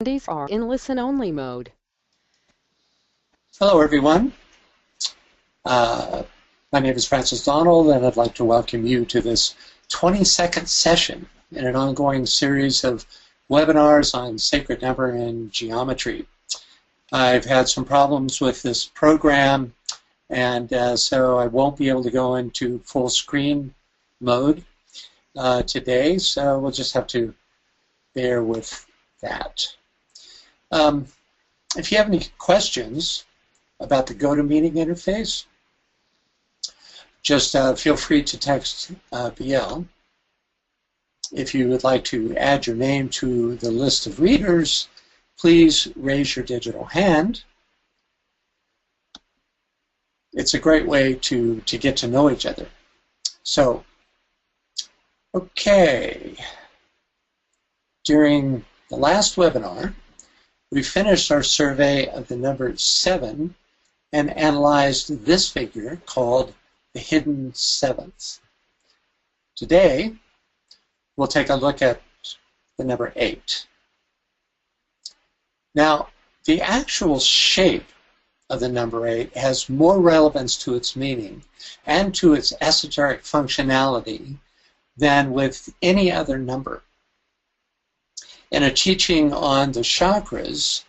Attendees are in listen-only mode. Hello, everyone. My name is Francis Donald, and I'd like to welcome you to this 22nd session in an ongoing series of webinars on sacred number and geometry. I've had some problems with this program, and so I won't be able to go into full screen mode today, so we'll just have to bear with that. If you have any questions about the GoToMeeting interface, just feel free to text BL. If you would like to add your name to the list of readers, please raise your digital hand. It's a great way to get to know each other. So, okay. During the last webinar, we finished our survey of the number 7 and analyzed this figure called the hidden seventh. Today, we'll take a look at the number 8. Now, the actual shape of the number 8 has more relevance to its meaning and to its esoteric functionality than with any other number. In a teaching on the chakras,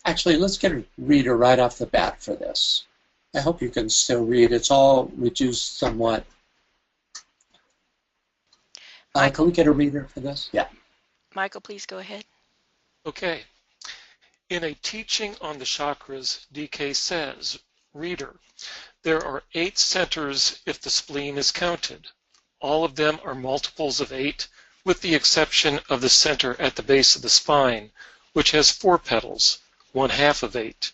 actually, let's get a reader right off the bat for this. I hope you can still read. It's all reduced somewhat. Can we get a reader for this? Yeah. Michael, please go ahead. Okay. In a teaching on the chakras, DK says, reader, there are 8 centers if the spleen is counted. All of them are multiples of 8, with the exception of the center at the base of the spine, which has 4 petals, 1/2 of 8.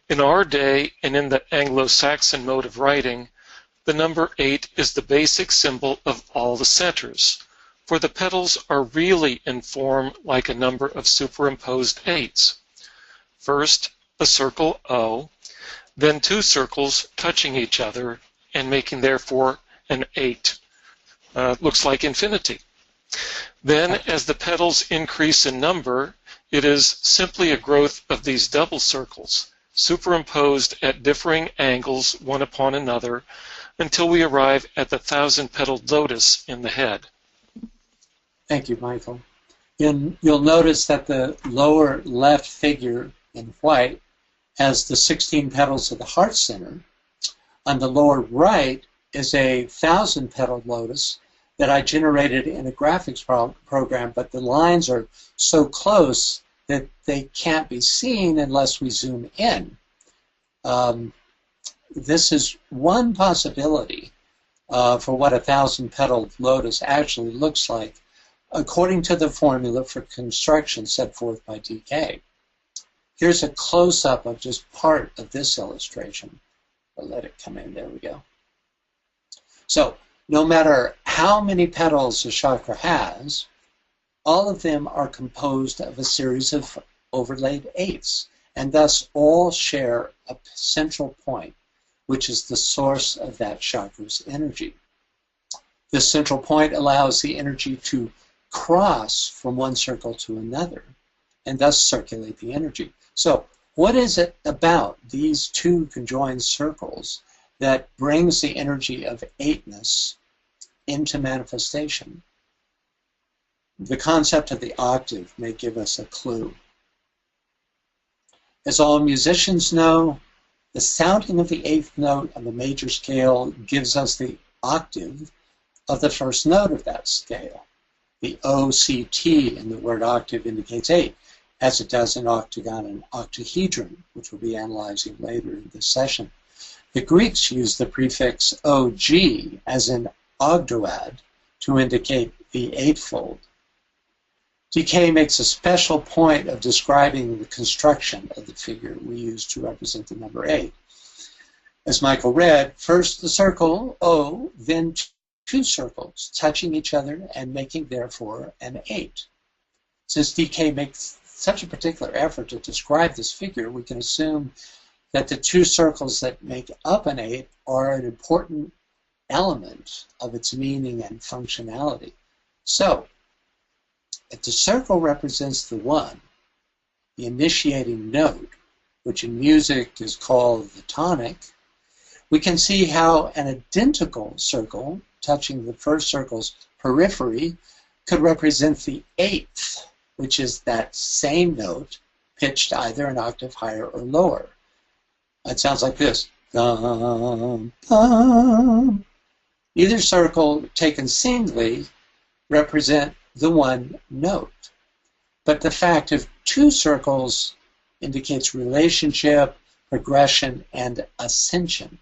In our day, and in the Anglo-Saxon mode of writing, the number 8 is the basic symbol of all the centers, for the petals are really in form like a number of superimposed 8s. First, a circle O, then 2 circles touching each other and making therefore an 8. Looks like infinity. Then, as the petals increase in number, it is simply a growth of these double circles, superimposed at differing angles one upon another, until we arrive at the 1,000-petaled lotus in the head. Thank you, Michael. You'll notice that the lower left figure in white has the 16 petals of the heart center. On the lower right is a 1,000-petaled lotus that I generated in a graphics program, but the lines are so close that they can't be seen unless we zoom in. This is one possibility for what a 1,000-petaled lotus actually looks like, according to the formula for construction set forth by DK. Here's a close-up of just part of this illustration. I'll let it come in. There we go. So, no matter how many petals a chakra has, all of them are composed of a series of overlaid 8s, and thus all share a central point, which is the source of that chakra's energy. This central point allows the energy to cross from one circle to another, and thus circulate the energy. So, what is it about these 2 conjoined circles that brings the energy of 8ness into manifestation? The concept of the octave may give us a clue. As all musicians know, the sounding of the 8th note of a major scale gives us the octave of the first note of that scale. The OCT in the word octave indicates 8, as it does in octagon and octahedron, which we'll be analyzing later in this session. The Greeks used the prefix OG, as in ogdoad, to indicate the eightfold. DK makes a special point of describing the construction of the figure we use to represent the number 8. As Michael read, first the circle O, then 2 circles touching each other and making therefore an 8. Since DK makes such a particular effort to describe this figure, we can assume that the 2 circles that make up an 8 are an important element of its meaning and functionality. So, If the circle represents the one, the initiating note, which in music is called the tonic, we can see how an identical circle touching the first circle's periphery could represent the eighth, which is that same note pitched either an octave higher or lower. It sounds like this. Dum, dum. Either circle taken singly represent the one note. But the fact of two circles indicates relationship, progression, and ascension.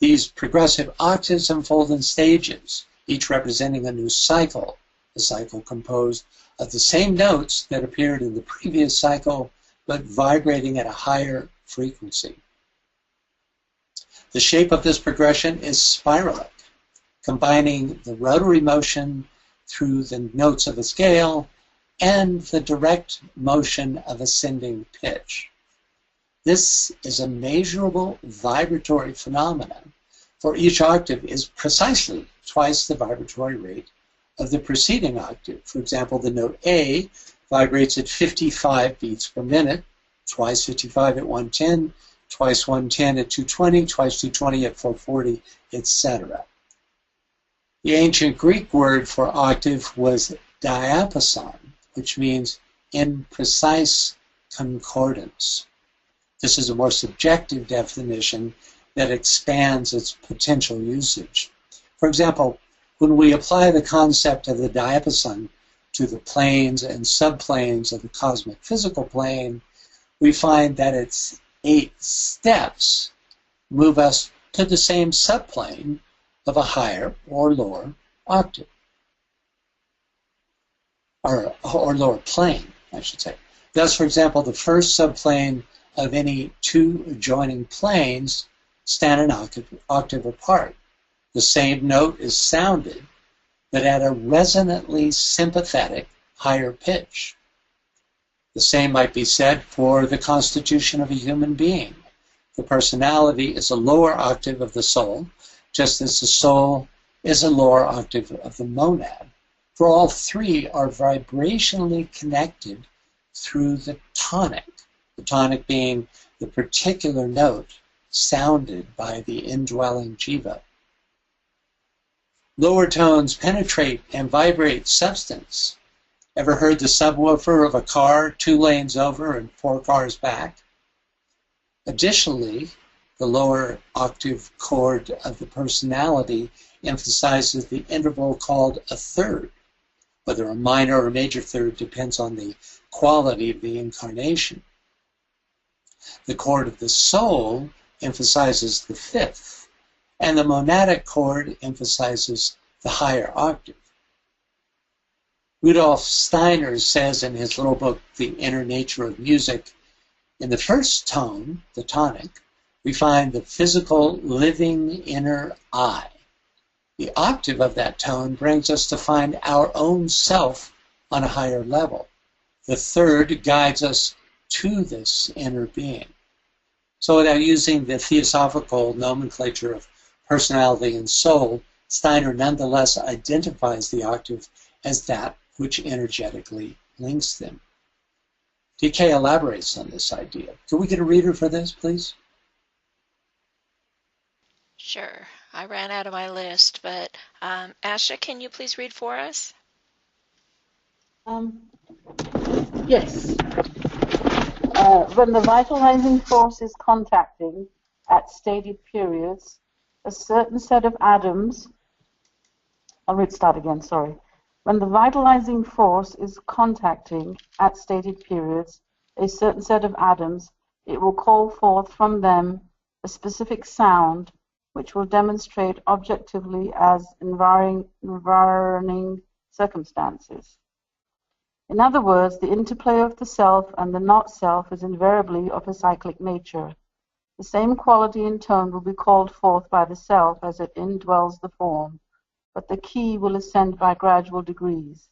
These progressive octaves unfold in stages, each representing a new cycle, a cycle composed of the same notes that appeared in the previous cycle, but vibrating at a higher frequency. The shape of this progression is spiralic, combining the rotary motion through the notes of a scale and the direct motion of ascending pitch. This is a measurable vibratory phenomenon, for each octave is precisely twice the vibratory rate of the preceding octave. For example, the note A vibrates at 55 beats per minute, twice 55 at 110, twice 110 at 220, twice 220 at 440, etc. The ancient Greek word for octave was diapason, which means in precise concordance. This is a more subjective definition that expands its potential usage. For example, when we apply the concept of the diapason to the planes and subplanes of the cosmic physical plane, we find that its 8 steps move us to the same subplane of a higher or lower octave, or lower plane, I should say. Thus, for example, the first subplane of any two adjoining planes stand an octave apart. The same note is sounded, but at a resonantly sympathetic higher pitch. The same might be said for the constitution of a human being. The personality is a lower octave of the soul, just as the soul is a lower octave of the monad. For all three are vibrationally connected through the tonic being the particular note sounded by the indwelling jiva. Lower tones penetrate and vibrate substance. Ever heard the subwoofer of a car 2 lanes over and 4 cars back? Additionally, the lower octave chord of the personality emphasizes the interval called a third. Whether a minor or major third depends on the quality of the incarnation. The chord of the soul emphasizes the fifth, and the monadic chord emphasizes the higher octave. Rudolf Steiner says in his little book, The Inner Nature of Music, in the first tone, the tonic, we find the physical, living inner I. The octave of that tone brings us to find our own self on a higher level. The third guides us to this inner being. So without using the theosophical nomenclature of personality and soul, Steiner nonetheless identifies the octave as that which energetically links them. DK elaborates on this idea. Can we get a reader for this, please? Sure. I ran out of my list, but Asha, can you please read for us? Yes. When the vitalizing force is contacting at stated periods, a certain set of atoms, start again, sorry. When the vitalizing force is contacting at stated periods a certain set of atoms, it will call forth from them a specific sound which will demonstrate objectively as environing circumstances. In other words, the interplay of the self and the not-self is invariably of a cyclic nature. The same quality in tone will be called forth by the self as it indwells the form, but the key will ascend by gradual degrees.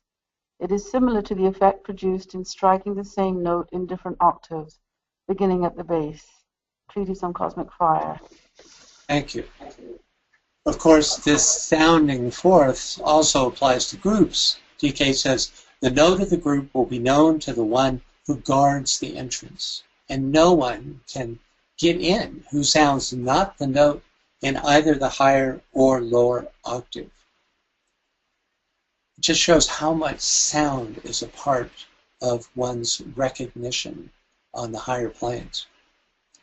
It is similar to the effect produced in striking the same note in different octaves, beginning at the base. Treatise on Cosmic Fire. Thank you. Of course, this sounding forth also applies to groups. DK says, The note of the group will be known to the one who guards the entrance, and no one can get in who sounds not the note in either the higher or lower octave. It just shows how much sound is a part of one's recognition on the higher planes.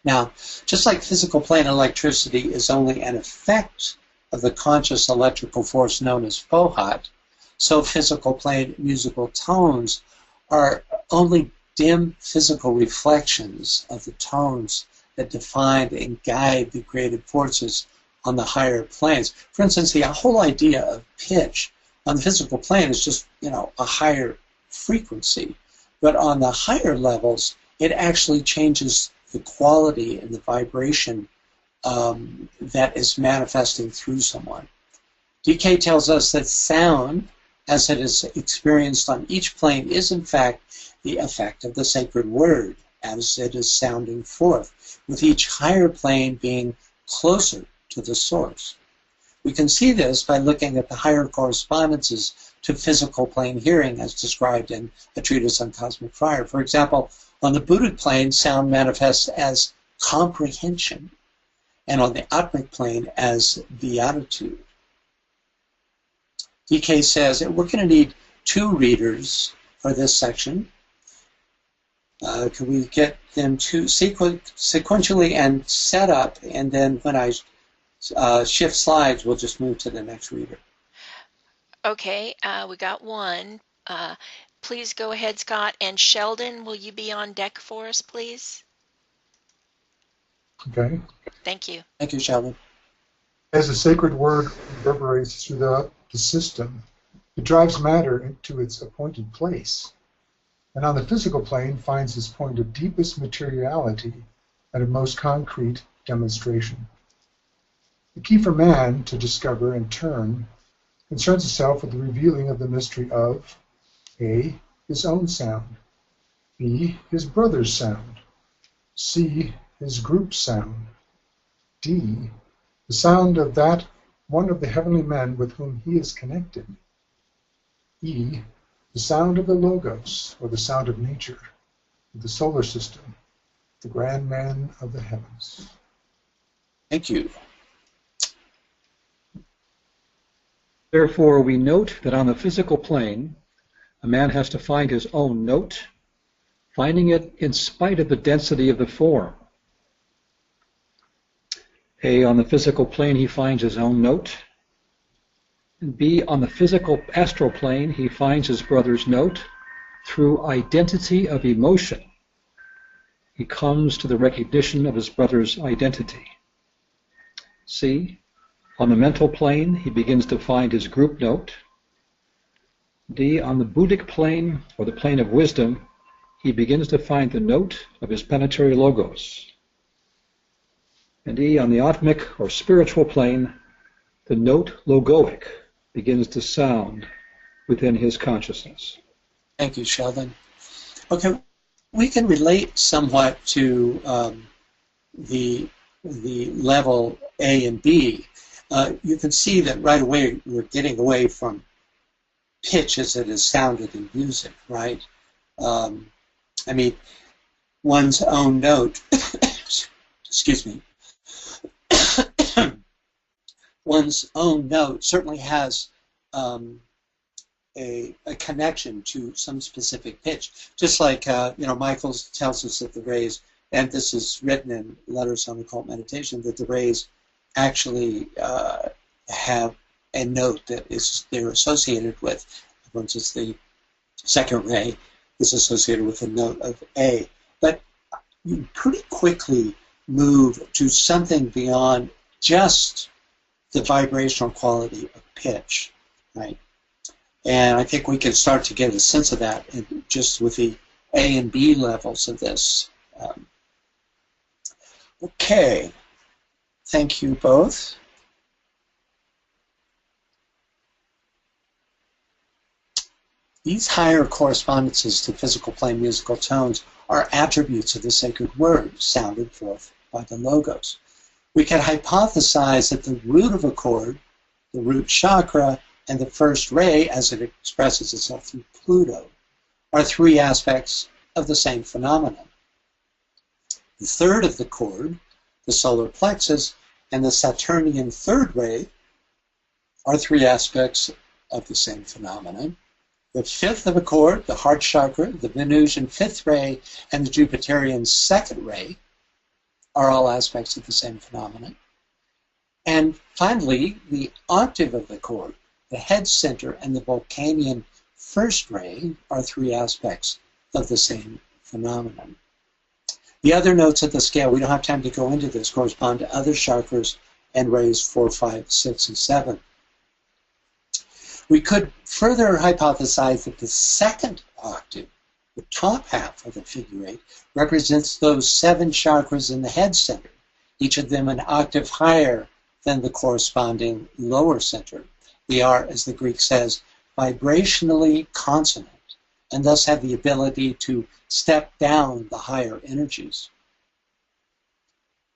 Now, just like physical plane electricity is only an effect of the conscious electrical force known as Fohat, so physical plane musical tones are only dim physical reflections of the tones that define and guide the creative forces on the higher planes. For instance, the whole idea of pitch on the physical plane is just, a higher frequency. But on the higher levels, it actually changes the quality and the vibration that is manifesting through someone. DK tells us that sound, as it is experienced on each plane, is in fact the effect of the sacred word as it is sounding forth, with each higher plane being closer to the source. We can see this by looking at the higher correspondences to physical plane hearing as described in a treatise on cosmic fire. For example, on the Buddhic plane, sound manifests as comprehension, and on the Atmic plane as beatitude. DK says that we're going to need 2 readers for this section. Can we get them to sequentially and set up, and then when I shift slides, we'll just move to the next reader. Okay, we got one. Please go ahead, Scott. And Sheldon, will you be on deck for us, please? Okay. Thank you. Thank you, Sheldon. As the sacred word reverberates throughout the system, it drives matter into its appointed place, and on the physical plane finds its point of deepest materiality and of most concrete demonstration. The key for man to discover in turn concerns itself with the revealing of the mystery of A, his own sound, B, his brother's sound, C, his group's sound, D, the sound of that one of the heavenly men with whom he is connected, E, the sound of the Logos, or the sound of nature, of the solar system, the grand man of the heavens. Thank you. Therefore, we note that on the physical plane, a man has to find his own note, finding it in spite of the density of the form. A, on the physical plane, he finds his own note. And B, on the physical astral plane, he finds his brother's note through identity of emotion. He comes to the recognition of his brother's identity. C, on the mental plane, he begins to find his group note. D, on the Buddhic plane, or the plane of wisdom, he begins to find the note of his planetary logos. And E, on the Atmic, or spiritual plane, the note logoic begins to sound within his consciousness. Thank you, Sheldon. Okay, we can relate somewhat to the level A and B. You can see that right away we're getting away from pitch as it is sounded in music, right? I mean, one's own note, excuse me, one's own note certainly has a connection to some specific pitch. Just like, Michael tells us that the rays, and this is written in Letters on Occult Meditation, that the rays actually have a note that they're associated with. For instance, the second ray is associated with a note of A. But you pretty quickly move to something beyond just the vibrational quality of pitch, right? And I think we can start to get a sense of that just with the A and B levels of this. Okay, thank you both. These higher correspondences to physical plane musical tones are attributes of the sacred word sounded forth by the Logos. We can hypothesize that the root of a chord, the root chakra, and the first ray, as it expresses itself through Pluto, are three aspects of the same phenomenon. The third of the chord, the solar plexus, and the Saturnian third ray are three aspects of the same phenomenon. The fifth of a chord, the heart chakra, the Venusian fifth ray, and the Jupiterian second ray are all aspects of the same phenomenon. And finally, the octave of the chord, the head center, and the Vulcanian first ray are three aspects of the same phenomenon. The other notes of the scale, we don't have time to go into this, correspond to other chakras and rays 4, 5, 6, and 7. We could further hypothesize that the second octave, the top half of the figure 8, represents those 7 chakras in the head center, each of them an octave higher than the corresponding lower center. They are, as the Greek says, vibrationally consonant, and thus have the ability to step down the higher energies.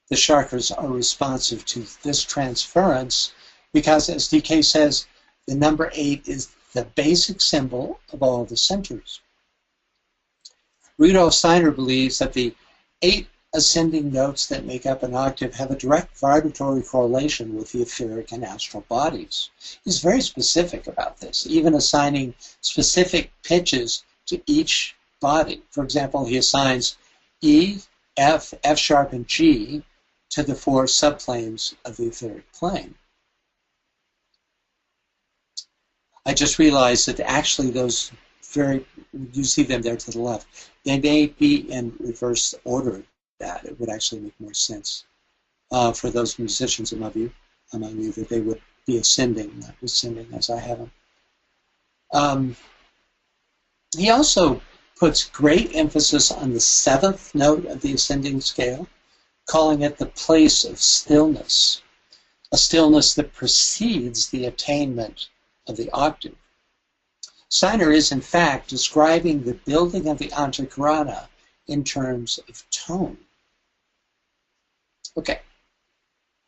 The chakras are responsive to this transference because, as DK says, the number 8 is the basic symbol of all the centers. Rudolf Steiner believes that the 8 ascending notes that make up an octave have a direct vibratory correlation with the etheric and astral bodies. He's very specific about this, even assigning specific pitches to each body. For example, he assigns E, F, F sharp, and G to the 4 subplanes of the etheric plane. I just realized that actually those you see them there to the left, they may be in reverse order. That it would actually make more sense for those musicians among you that they would be ascending, not descending as I have them. He also puts great emphasis on the 7th note of the ascending scale, calling it the place of stillness, a stillness that precedes the attainment of the octave. Steiner is, in fact, describing the building of the Antakarana in terms of tone. Okay,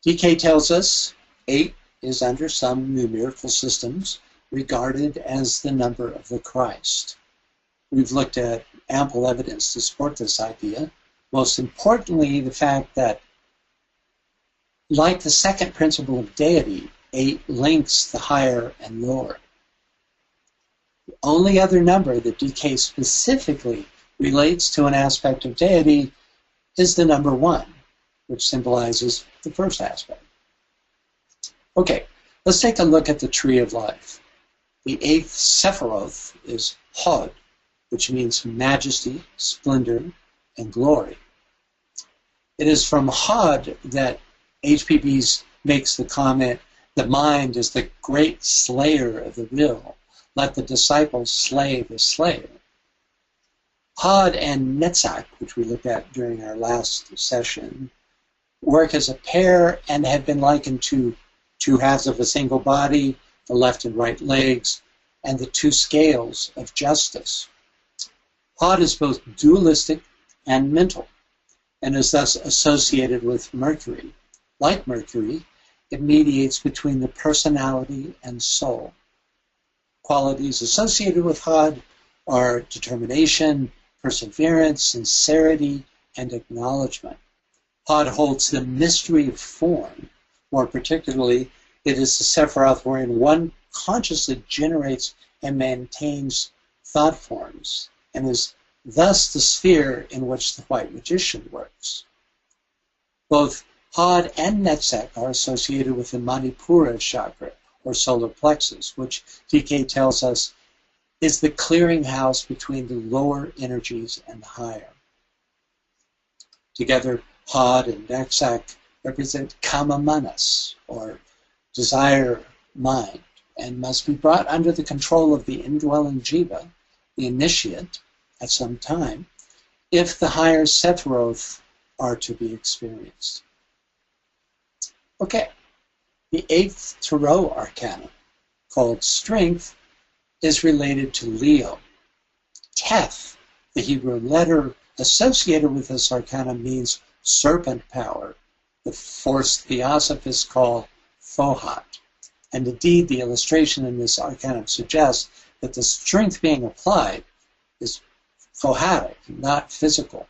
DK tells us 8 is under some numerical systems regarded as the number of the Christ. We've looked at ample evidence to support this idea. Most importantly, the fact that, like the second principle of deity, 8 links the higher and lower. The only other number that DK specifically relates to an aspect of deity is the number 1, which symbolizes the first aspect. Okay, let's take a look at the tree of life. The 8th Sephiroth is Hod, which means majesty, splendor, and glory. It is from Hod that HPB makes the comment, the mind is the great slayer of the will. Let the disciples slay the slayer. Hod and Netzach, which we looked at during our last session, work as a pair and have been likened to 2 halves of a single body, the left and right legs, and the 2 scales of justice. Hod is both dualistic and mental, and is thus associated with Mercury. Like Mercury, it mediates between the personality and soul. Qualities associated with Hod are determination, perseverance, sincerity, and acknowledgement. Hod holds the mystery of form. More particularly, it is the Sephiroth wherein one consciously generates and maintains thought forms, and is thus the sphere in which the white magician works. Both Hod and Netzach are associated with the Manipura chakra, or solar plexus, which DK tells us is the clearinghouse between the lower energies and the higher. Together, Hod and Netzach represent kama manas, or desire mind, and must be brought under the control of the indwelling jiva, the initiate, at some time, if the higher Sephiroth are to be experienced. Okay, the 8th Tarot Arcana, called Strength, is related to Leo. Teth, the Hebrew letter associated with this arcana, means serpent power, the force theosophists call Fohat. And indeed, the illustration in this arcanum suggests that the strength being applied is phohatic, not physical.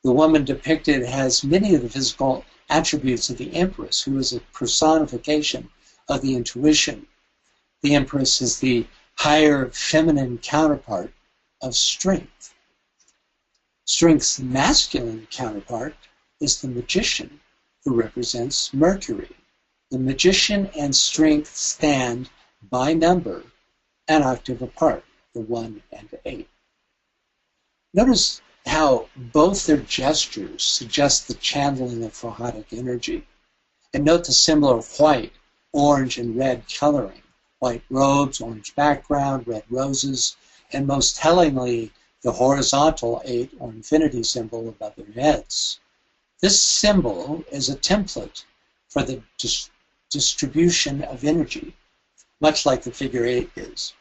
The woman depicted has many of the physical attributes of the Empress, who is a personification of the intuition. The Empress is the higher feminine counterpart of strength. Strength's masculine counterpart is the magician, who represents Mercury. The magician and strength stand by number an octave apart, the 1 and 8. Notice how both their gestures suggest the channeling of phohatic energy. And note the similar white, orange, and red coloring. White robes, orange background, red roses, and most tellingly, the horizontal 8 or infinity symbol above their heads. This symbol is a template for the distribution of energy, much like the figure 8 is.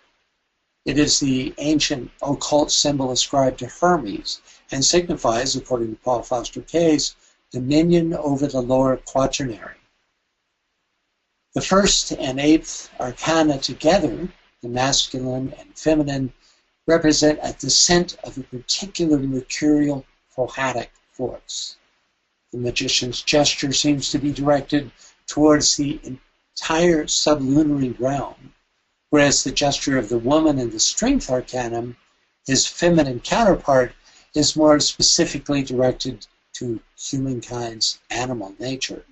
It is the ancient occult symbol ascribed to Hermes and signifies, according to Paul Foster Case, dominion over the lower quaternary. The first and eighth arcana together, the masculine and feminine, represent a descent of a particular mercurial phohatic force. The magician's gesture seems to be directed towards the entire sublunary realm, whereas the gesture of the woman in the strength arcanum, his feminine counterpart, is more specifically directed to humankind's animal nature.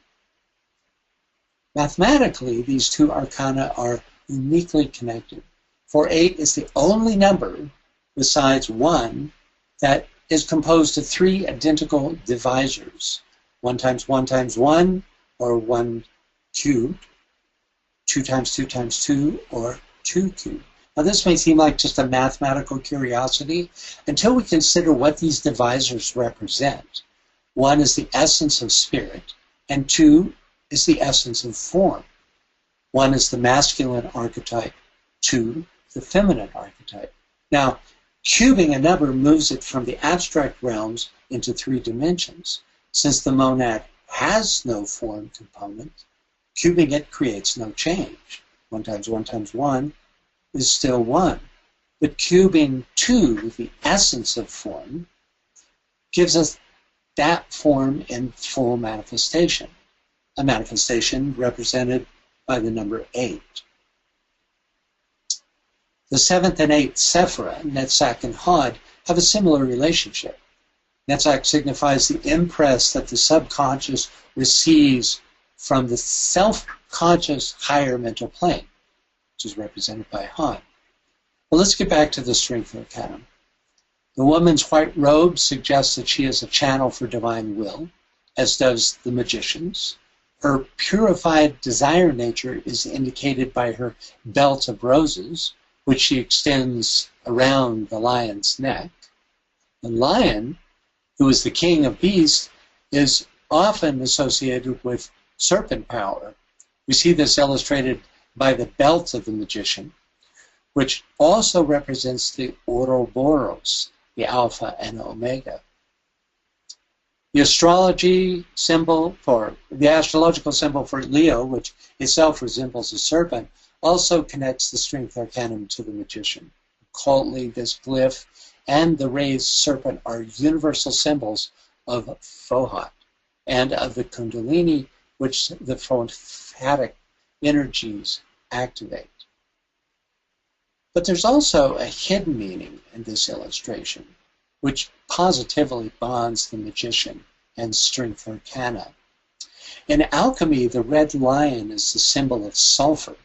Mathematically, these two arcana are uniquely connected, for 8 is the only number besides 1 that is composed of 3 identical divisors, 1 times 1 times 1, or 1 cubed, 2 times 2 times 2, or 2 cubed. Now this may seem like just a mathematical curiosity until we consider what these divisors represent. 1 is the essence of spirit, and 2 is the essence of form. 1 is the masculine archetype, 2 the feminine archetype. Now, cubing a number moves it from the abstract realms into 3 dimensions. Since the monad has no form component, cubing it creates no change. 1 times 1 times 1 is still 1. But cubing 2, the essence of form, gives us that form in full manifestation, a manifestation represented by the number 8. The 7th and 8th Sephira, Netzach and Hod, have a similar relationship. Netzach signifies the impress that the subconscious receives from the self-conscious higher mental plane, which is represented by Hod. Well, let's get back to the strength arcanum. The woman's white robe suggests that she is a channel for divine will, as does the magician's. Her purified desire nature is indicated by her belt of roses, which she extends around the lion's neck. The lion, who is the king of beasts, is often associated with serpent power. We see this illustrated by the belt of the magician, which also represents the Ouroboros, the Alpha and Omega. The astrological symbol for Leo, which itself resembles a serpent, also connects the strength arcanum to the magician. Occultly, this glyph and the raised serpent are universal symbols of Phohat and of the Kundalini, which the phohatic energies activate. But there's also a hidden meaning in this illustration, which positively bonds the magician and strength arcana. In alchemy, the red lion is the symbol of sulfur,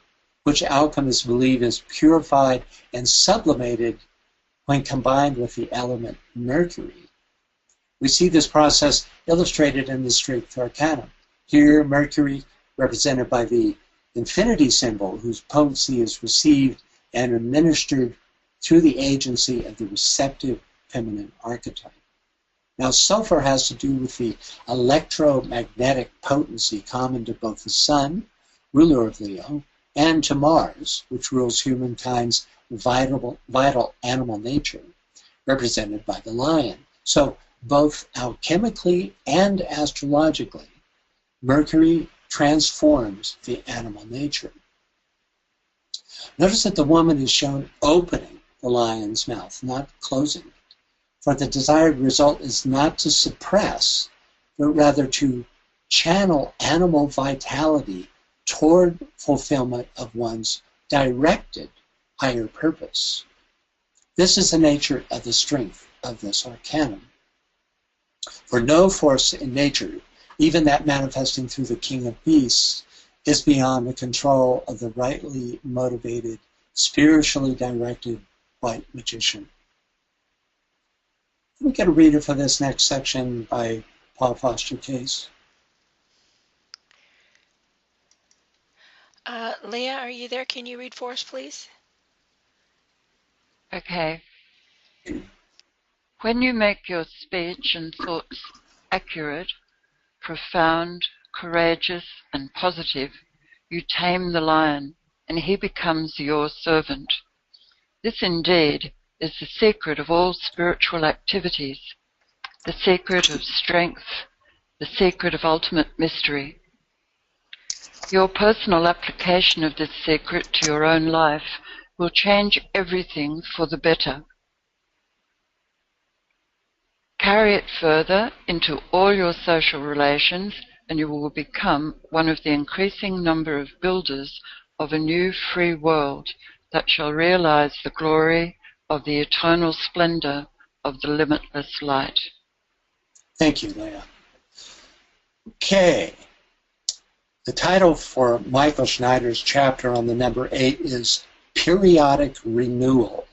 which alchemists believe is purified and sublimated when combined with the element mercury. We see this process illustrated in the strength arcanum. Here, Mercury, represented by the infinity symbol, whose potency is received and administered through the agency of the receptive feminine archetype. Now, sulfur has to do with the electromagnetic potency common to both the Sun, ruler of Leo, and to Mars, which rules humankind's vital animal nature, represented by the lion. So, both alchemically and astrologically, Mercury transforms the animal nature. Notice that the woman is shown opening the lion's mouth, not closing it. For the desired result is not to suppress, but rather to channel animal vitality toward fulfillment of one's directed higher purpose. This is the nature of the strength of this arcanum. For no force in nature, even that manifesting through the king of beasts, is beyond the control of the rightly motivated, spiritually directed white magician. Can we get a reader for this next section by Paul Foster Case? Leah, are you there? Can you read for us, please? Okay. When you make your speech and thoughts accurate, profound, courageous, and positive, you tame the lion, and he becomes your servant. This indeed is the secret of all spiritual activities, the secret of strength, the secret of ultimate mystery. Your personal application of this secret to your own life will change everything for the better. Carry it further into all your social relations, and you will become one of the increasing number of builders of a new free world that shall realize the glory of the eternal splendor of the limitless light. Thank you, Leah. Okay. The title for Michael Schneider's chapter on the number 8 is Periodic Renewal.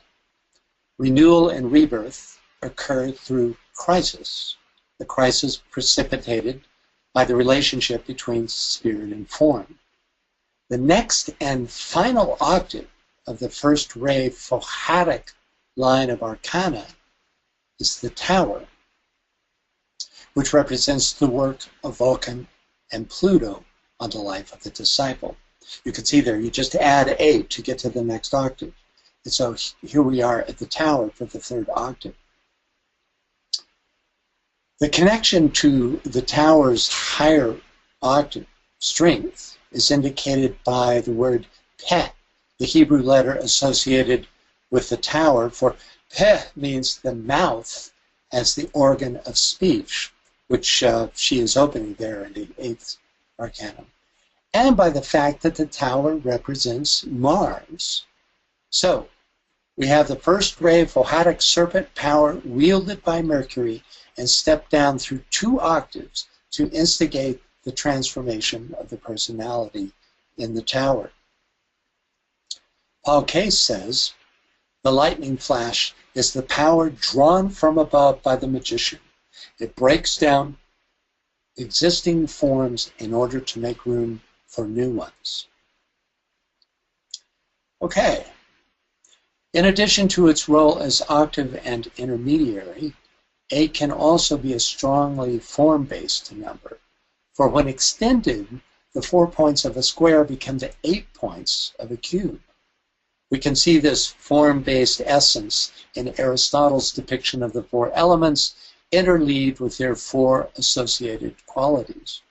Renewal and rebirth occur through crisis. The crisis precipitated by the relationship between spirit and form. The next and final octave of the first ray phohatic line of arcana is the tower, which represents the work of Vulcan and Pluto on the life of the disciple. You can see there, you just add 8 to get to the next octave. And so here we are at the tower for the third octave. The connection to the tower's higher octave strength is indicated by the word peh, the Hebrew letter associated with the tower, for peh means the mouth as the organ of speech, which she is opening there in the 8th arcanum, and by the fact that the tower represents Mars. So, we have the first ray of phohatic serpent power wielded by Mercury and stepped down through 2 octaves to instigate the transformation of the personality in the tower. Paul Case says, the lightning flash is the power drawn from above by the magician. It breaks down existing forms in order to make room for new ones. Okay. In addition to its role as octave and intermediary, 8 can also be a strongly form-based number. For when extended, the 4 points of a square become the 8 points of a cube. We can see this form-based essence in Aristotle's depiction of the 4 elements interleaved with their 4 associated qualities.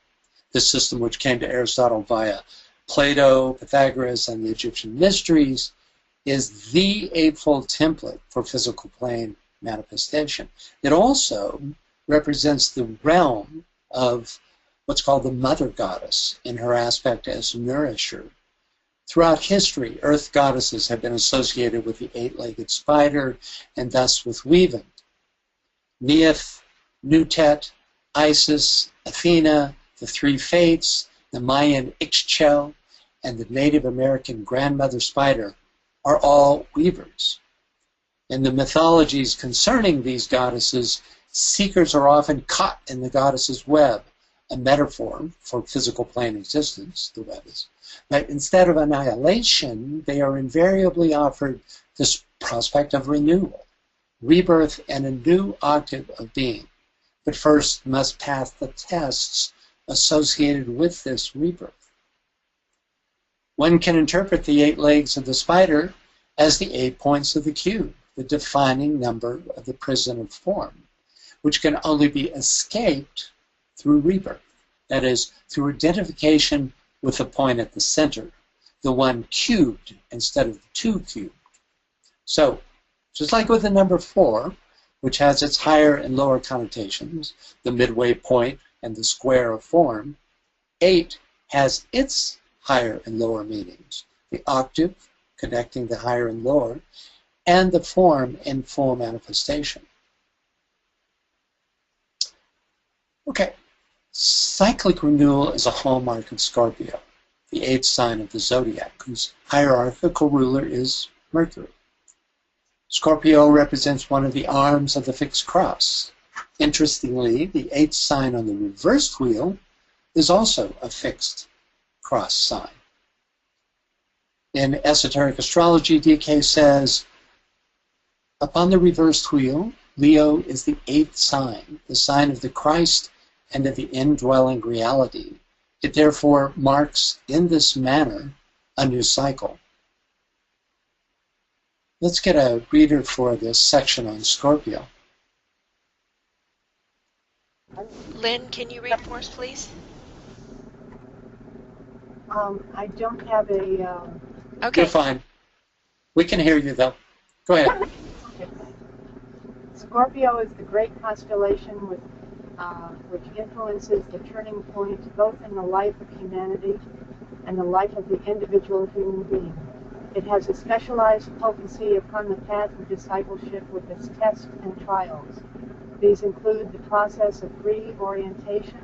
This system, which came to Aristotle via Plato, Pythagoras, and the Egyptian mysteries, is the eightfold template for physical plane manifestation. It also represents the realm of what's called the mother goddess in her aspect as nourisher. Throughout history, earth goddesses have been associated with the 8-legged spider and thus with weaving. Neith, Nutet, Isis, Athena, the 3 Fates, the Mayan Ixchel, and the Native American grandmother spider are all weavers. In the mythologies concerning these goddesses, seekers are often caught in the goddess's web, a metaphor for physical plane existence, the web is. But instead of annihilation, they are invariably offered this prospect of renewal, rebirth, and a new octave of being. But first must pass the tests associated with this rebirth. One can interpret the 8 legs of the spider as the 8 points of the cube, the defining number of the prison of form, which can only be escaped through rebirth. That is, through identification with the point at the center, the 1 cubed instead of the 2 cubed. So, just like with the number 4, which has its higher and lower connotations, the midway point and the square of form, 8 has its higher and lower meanings, the octave connecting the higher and lower, and the form in full manifestation. Okay, cyclic renewal is a hallmark of Scorpio, the 8th sign of the zodiac, whose hierarchical ruler is Mercury. Scorpio represents one of the arms of the fixed cross. Interestingly, the 8th sign on the reversed wheel is also a fixed cross sign. In esoteric astrology, DK says, upon the reversed wheel, Leo is the 8th sign, the sign of the Christ and of the indwelling reality. It therefore marks, in this manner, a new cycle. Let's get a reader for this section on Scorpio. Lynn, can you read for us, please? I don't have a... Okay. You're fine. We can hear you, though. Go ahead. Scorpio is the great constellation which influences the turning point both in the life of humanity and the life of the individual human being. It has a specialized potency upon the path of discipleship with its tests and trials. These include the process of reorientation.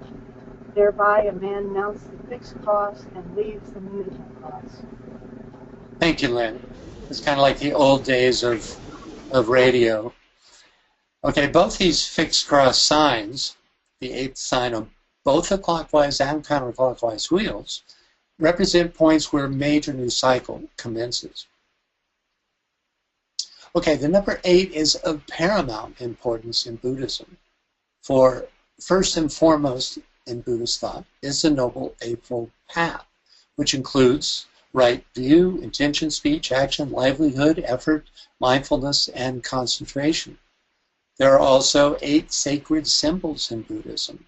Thereby, a man mounts the fixed cross and leaves the mutable cross. Thank you, Lynn. It's kind of like the old days of radio. Okay, both these fixed cross signs, the 8th sign on both the clockwise and counterclockwise wheels, represent points where a major new cycle commences. Okay, the number 8 is of paramount importance in Buddhism. For first and foremost in Buddhist thought is the Noble Eightfold Path, which includes right view, intention, speech, action, livelihood, effort, mindfulness, and concentration. There are also 8 sacred symbols in Buddhism.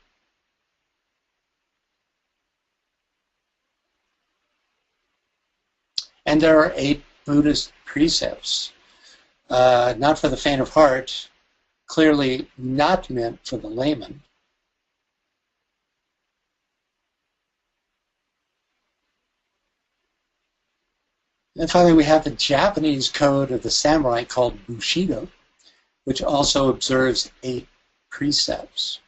And there are 8 Buddhist precepts, not for the faint of heart, clearly not meant for the layman. And finally, we have the Japanese code of the samurai called Bushido, which also observes 8 precepts.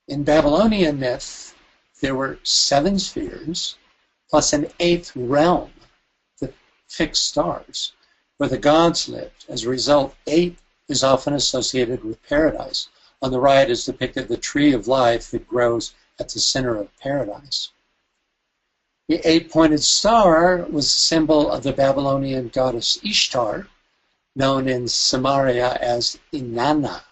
In Babylonian myth, there were 7 spheres, plus an 8th realm, the fixed stars, where the gods lived. As a result, 8 is often associated with paradise. On the right is depicted the tree of life that grows at the center of paradise. The 8-pointed star was a symbol of the Babylonian goddess Ishtar, known in Samaria as Inanna.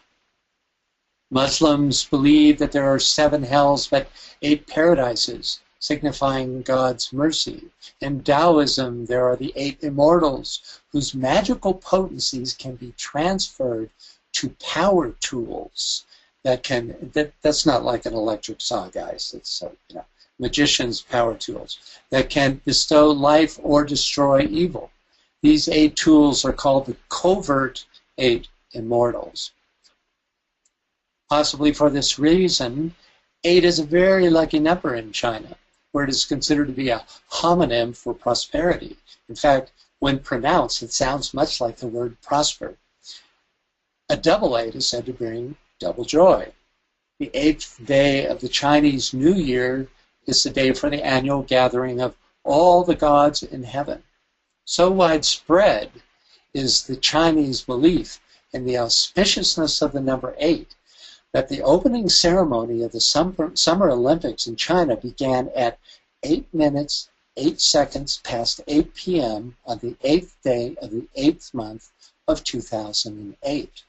Muslims believe that there are 7 hells but 8 paradises, signifying God's mercy. In Taoism, there are the 8 immortals, whose magical potencies can be transferred to power tools that's not like an electric saw, guys. It's magicians' power tools that can bestow life or destroy evil. These 8 tools are called the covert 8 immortals. Possibly for this reason, 8 is a very lucky number in China, where it is considered to be a homonym for prosperity. In fact, when pronounced, it sounds much like the word prosper. A double 8 is said to bring double joy. The 8th day of the Chinese New Year is the day for the annual gathering of all the gods in heaven. So widespread is the Chinese belief in the auspiciousness of the number 8 that the opening ceremony of the Summer Olympics in China began at 8 minutes, 8 seconds past 8 p.m. on the 8th day of the 8th month of 2008.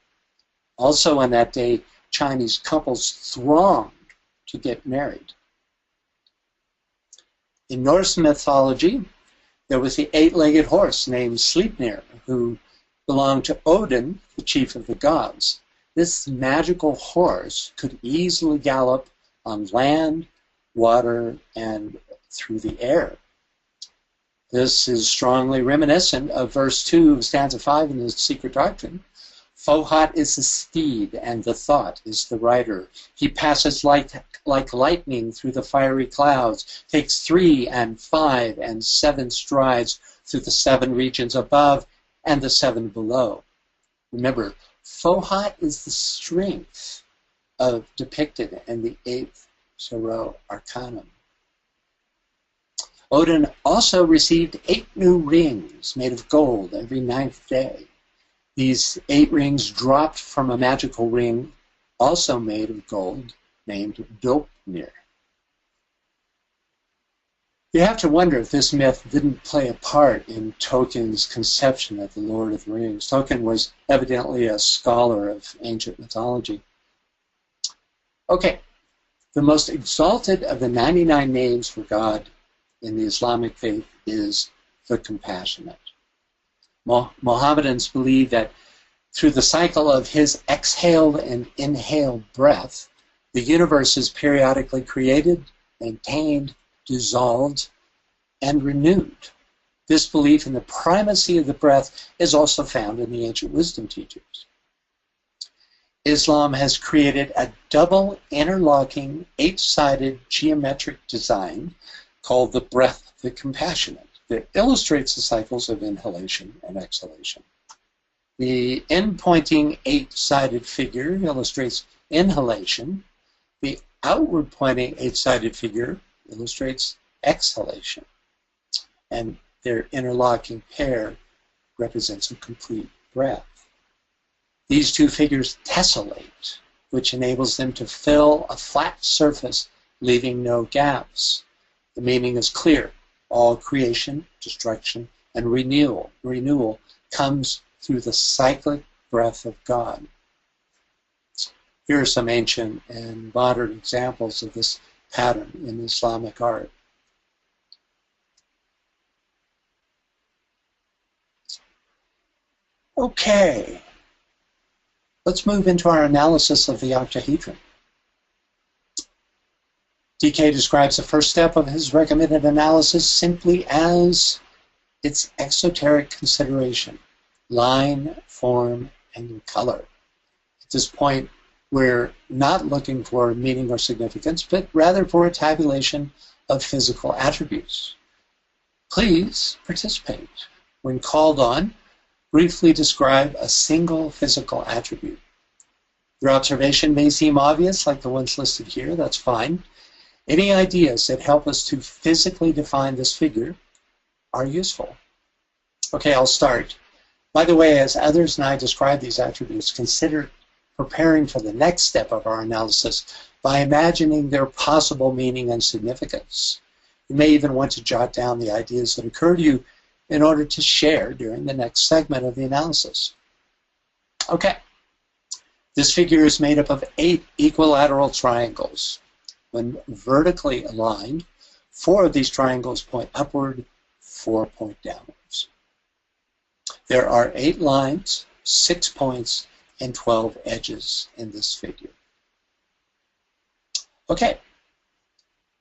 Also on that day, Chinese couples thronged to get married. In Norse mythology, there was the 8-legged horse named Sleipnir, who belonged to Odin, the chief of the gods. This magical horse could easily gallop on land, water, and through the air. This is strongly reminiscent of verse 2 of stanza 5 in the Secret Doctrine. Fohat is the steed, and the thought is the rider. He passes like lightning through the fiery clouds, takes 3 and 5 and 7 strides through the 7 regions above and the 7 below. Remember, Fohat is the strength depicted in the 8th Tarot Arcanum. Odin also received 8 new rings made of gold every 9th day. These 8 rings dropped from a magical ring also made of gold named Dopnir. You have to wonder if this myth didn't play a part in Tolkien's conception of the Lord of the Rings. Tolkien was evidently a scholar of ancient mythology. Okay, the most exalted of the 99 names for God in the Islamic faith is the Compassionate. Mohammedans believe that through the cycle of his exhaled and inhaled breath, the universe is periodically created, maintained, dissolved, and renewed. This belief in the primacy of the breath is also found in the ancient wisdom teachers. Islam has created a double interlocking 8-sided geometric design called the breath of the Compassionate that illustrates the cycles of inhalation and exhalation. The end-pointing 8-sided figure illustrates inhalation. The outward-pointing 8-sided figure illustrates exhalation. And their interlocking pair represents a complete breath. These two figures tessellate, which enables them to fill a flat surface, leaving no gaps. The meaning is clear. All creation, destruction, and renewal comes through the cyclic breath of God. Here are some ancient and modern examples of this pattern in Islamic art. Okay, let's move into our analysis of the octahedron. DK describes the first step of his recommended analysis simply as its exoteric consideration: line, form, and color. At this point, we're not looking for meaning or significance, but rather for a tabulation of physical attributes. Please participate. When called on, briefly describe a single physical attribute. Your observation may seem obvious, like the ones listed here. That's fine. Any ideas that help us to physically define this figure are useful. Okay, I'll start. By the way, as others and I describe these attributes, consider preparing for the next step of our analysis by imagining their possible meaning and significance. You may even want to jot down the ideas that occur to you in order to share during the next segment of the analysis. Okay, this figure is made up of 8 equilateral triangles. When vertically aligned, 4 of these triangles point upward, 4 point downwards. There are 8 lines, 6 points, and 12 edges in this figure. Okay,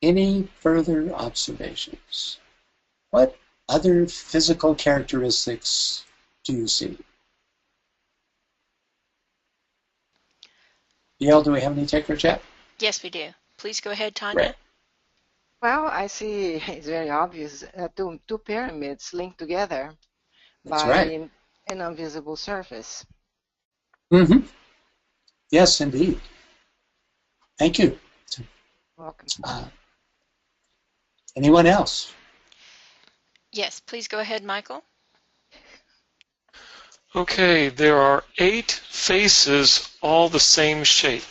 any further observations? What other physical characteristics do you see? Yael, do we have any takers yet? Yes, we do. Please go ahead, Tanya. Right. Well, I see it's very obvious. Two pyramids linked together That's by right. an invisible surface. Mm-hmm. Yes, indeed. Thank you. Welcome. Anyone else? Yes, please go ahead, Michael. Okay, there are 8 faces, all the same shape.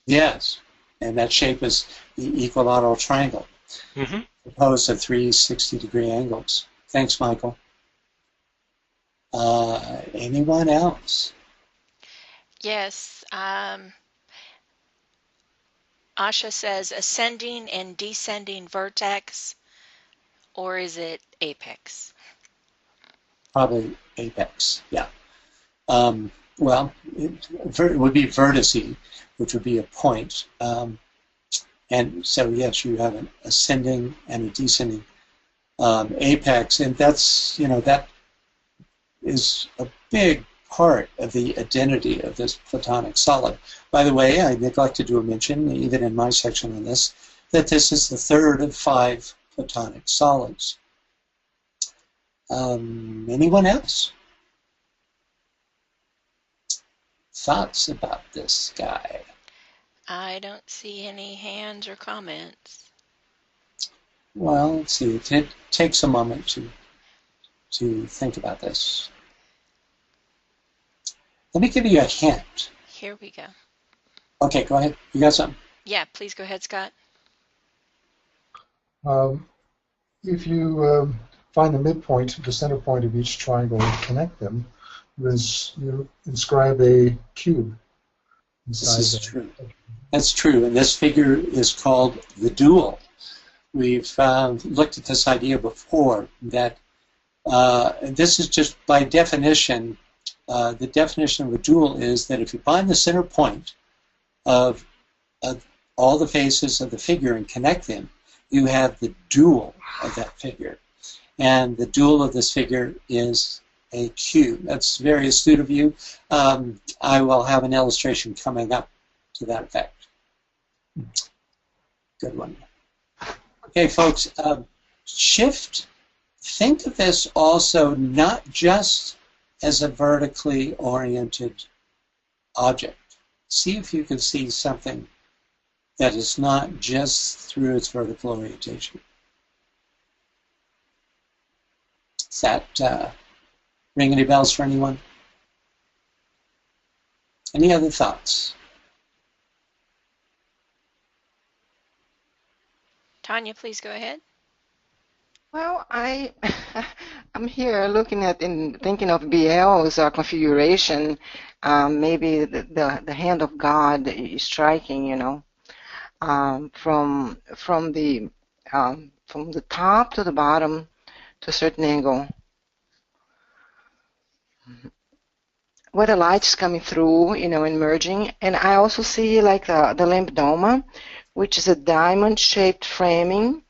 Yes, and that shape is the equilateral triangle, composed of 3 60-degree angles. Thanks, Michael. Anyone else? Yes. Asha says ascending and descending vertex, or is it apex? Probably apex, yeah. Well, it would be vertice, which would be a point. And so, yes, you have an ascending and a descending apex, and that's, that is a big part of the identity of this Platonic solid. By the way, I neglected to mention, even in my section on this, that this is the third of 5 Platonic solids. Anyone else? Thoughts about this guy? I don't see any hands or comments. Well, let's see. It takes a moment to think about this. Let me give you a hint. Here we go. Okay, go ahead. You got something? Yeah, please go ahead, Scott. If you find the midpoint, the center point of each triangle, and connect them, you inscribe a cube inside. This is true. That's true, and this figure is called the dual. We've looked at this idea before, that this is just by definition, the definition of a dual is that if you find the center point of all the faces of the figure and connect them, you have the dual of that figure. And the dual of this figure is a cube. That's very astute of you. I will have an illustration coming up to that effect. Good one. Okay, folks, think of this also not just as a vertically oriented object. See if you can see something that is not just through its vertical orientation. Does that ring any bells for anyone? Any other thoughts? Tanya, please go ahead. Well, I'm here looking at and thinking of BL's configuration. Maybe the hand of God is striking, from the top to the bottom to a certain angle. Where the light's coming through, and merging. And I also see like the lamp doma, which is a diamond-shaped framing,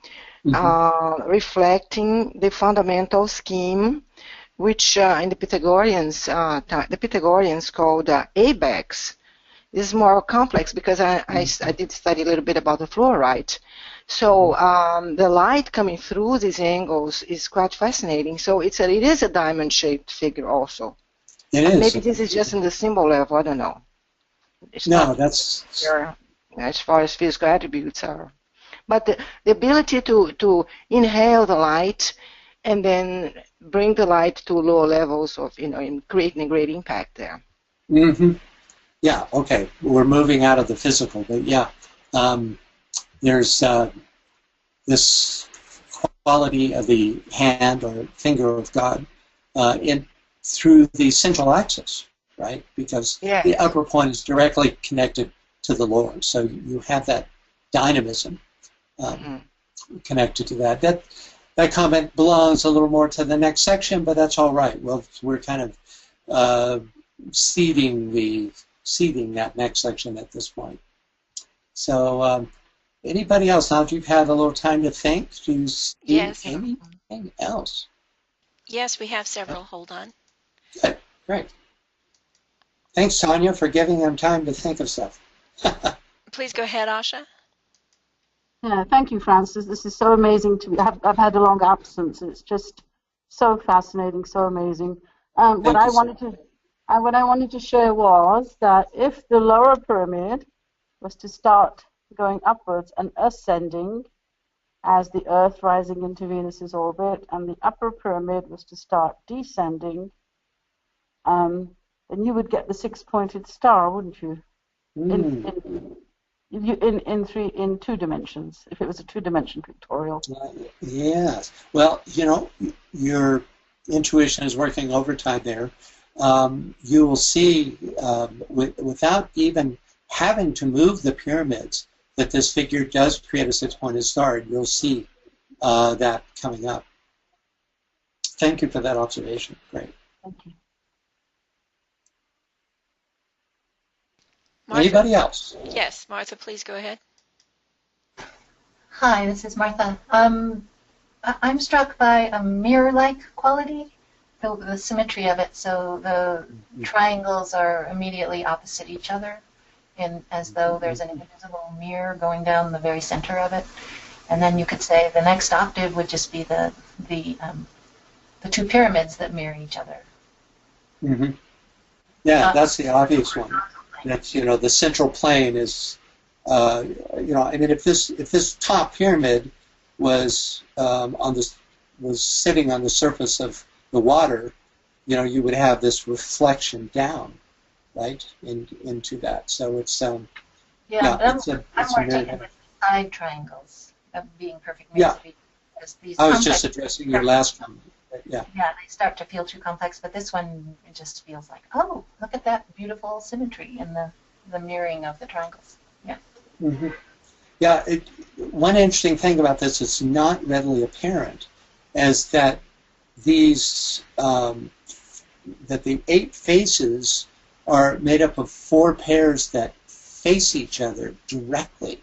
reflecting the fundamental scheme, which in the Pythagoreans called abex. This is more complex because I did study a little bit about the fluorite. So the light coming through these angles is quite fascinating. So it is a diamond-shaped figure also. It is. Maybe this is just in the symbol level. I don't know. That's as far as physical attributes are. But the ability to inhale the light and then bring the light to lower levels of, in creating a great impact there. Mm-hmm. Yeah, okay. We're moving out of the physical, but yeah, there's this quality of the hand or finger of God through the central axis, right? Because the upper point is directly connected to the lower, so you have that dynamism connected to that. That comment belongs a little more to the next section, but that's all right. Well, we're kind of seeding that next section at this point. So, anybody else? Now that you've had a little time to think, do you see anything else? Yes, we have several. Hold on. Good, great. Thanks, Tanya, for giving them time to think of stuff. Please go ahead, Asha. Yeah, thank you, Francis. This is so amazing to me. I've had a long absence. It's just so fascinating, so amazing. What I wanted to share was that if the lower pyramid was to start going upwards and ascending as the Earth rising into Venus's orbit, and the upper pyramid was to start descending, then you would get the 6-pointed star, wouldn't you? In 2 dimensions, if it was a 2-dimension pictorial. Yes. Well, your intuition is working overtime there. You will see, without even having to move the pyramids, that this figure does create a 6-pointed star. You'll see that coming up. Thank you for that observation. Great. Thank you. Martha? Anybody else? Yes, Martha, please go ahead. Hi, this is Martha. I'm struck by a mirror-like quality, the symmetry of it. So the triangles are immediately opposite each other, and as though there's an invisible mirror going down the very center of it. And then you could say the next octave would just be the two pyramids that mirror each other. Mm-hmm. Yeah, that's the obvious one. That's, you know, the central plane is, you know, I mean, if this top pyramid was was sitting on the surface of the water, you know, you would have this reflection down, right, into that. So it's I'm it's more taken with side triangles of being perfect yeah. because these I was just addressing your last comment. Yeah. Yeah, they start to feel too complex, but this one, it just feels like, oh, look at that beautiful symmetry in the mirroring of the triangles. Yeah. Mm-hmm. Yeah. One interesting thing about this is not readily apparent, is that these that the 8 faces are made up of 4 pairs that face each other directly,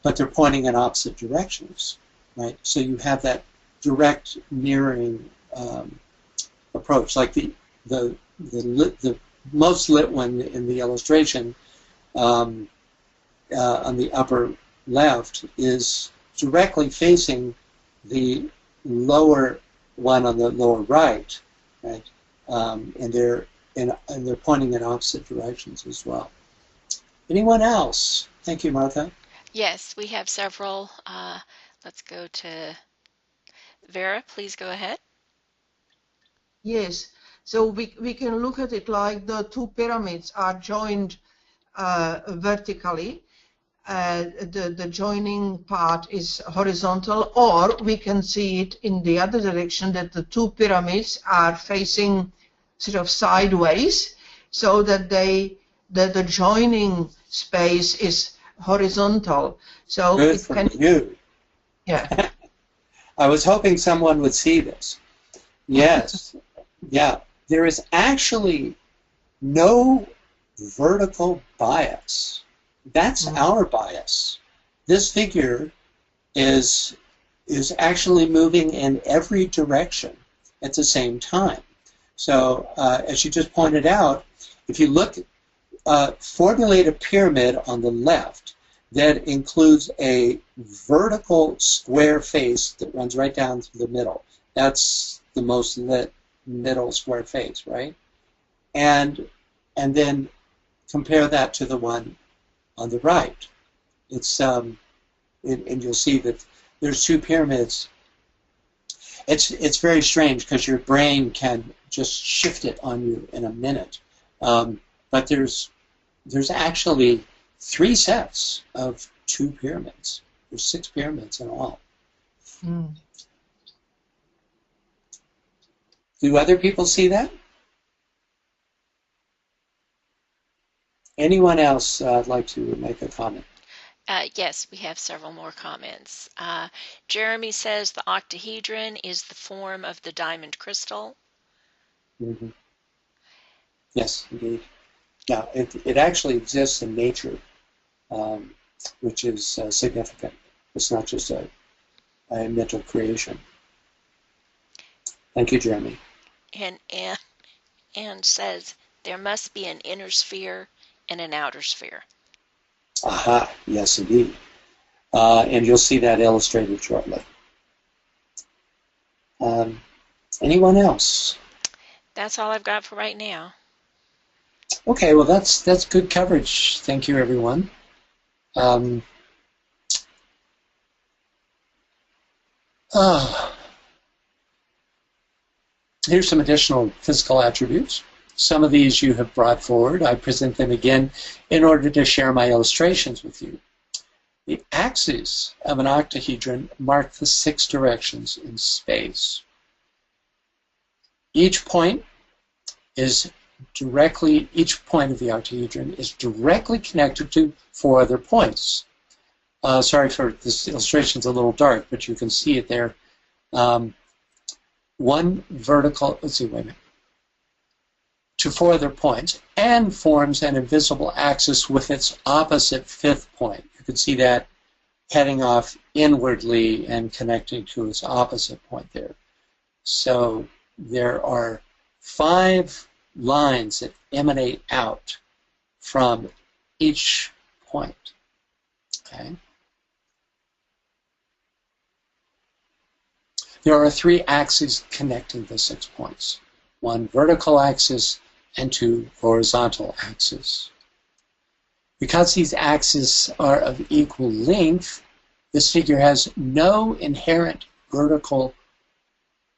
but they're pointing in opposite directions, right? So you have that direct mirroring approach, like the most lit one in the illustration on the upper left is directly facing the lower one on the lower right, right? And they're pointing in opposite directions as well. Anyone else? Thank you, Martha. Yes, we have several. Let's go to Vera. Please go ahead. Yes, so we can look at it like the 2 pyramids are joined vertically. The joining part is horizontal, or we can see it in the other direction, that the 2 pyramids are facing sort of sideways, so that the joining space is horizontal. So Good it for can. You. Yeah. I was hoping someone would see this. Yes. Yeah. There is actually no vertical bias. That's our bias. This figure is actually moving in every direction at the same time. So as you just pointed out, if you look, formulate a pyramid on the left that includes a vertical square face that runs right down through the middle. That's the most lit middle square face, right? And then compare that to the one on the right. It's and you'll see that there's 2 pyramids. It's very strange because your brain can just shift it on you in a minute. But there's actually 3 sets of 2 pyramids. There's 6 pyramids in all. Mm. Do other people see that? Anyone else like to make a comment? Yes, we have several more comments. Jeremy says the octahedron is the form of the diamond crystal. Mm-hmm. Yes, indeed. Yeah, it actually exists in nature, which is significant. It's not just a mental creation. Thank you, Jeremy. And Anne says there must be an inner sphere and an outer sphere. Aha, yes, indeed. And you'll see that illustrated shortly. Anyone else? That's all I've got for right now. Okay, well, that's good coverage. Thank you, everyone. Here's some additional physical attributes. Some of these you have brought forward. I present them again in order to share my illustrations with you. The axes of an octahedron mark the 6 directions in space. Each point of the octahedron is directly connected to 4 other points. Sorry for this illustration's a little dark, but you can see it there. One vertical, let's see, wait a minute. to four other points and forms an invisible axis with its opposite fifth point. You can see that heading off inwardly and connecting to its opposite point there. So there are 5 lines that emanate out from each point. Okay. There are 3 axes connecting the 6 points. 1 vertical axis and 2 horizontal axes. Because these axes are of equal length, this figure has no inherent vertical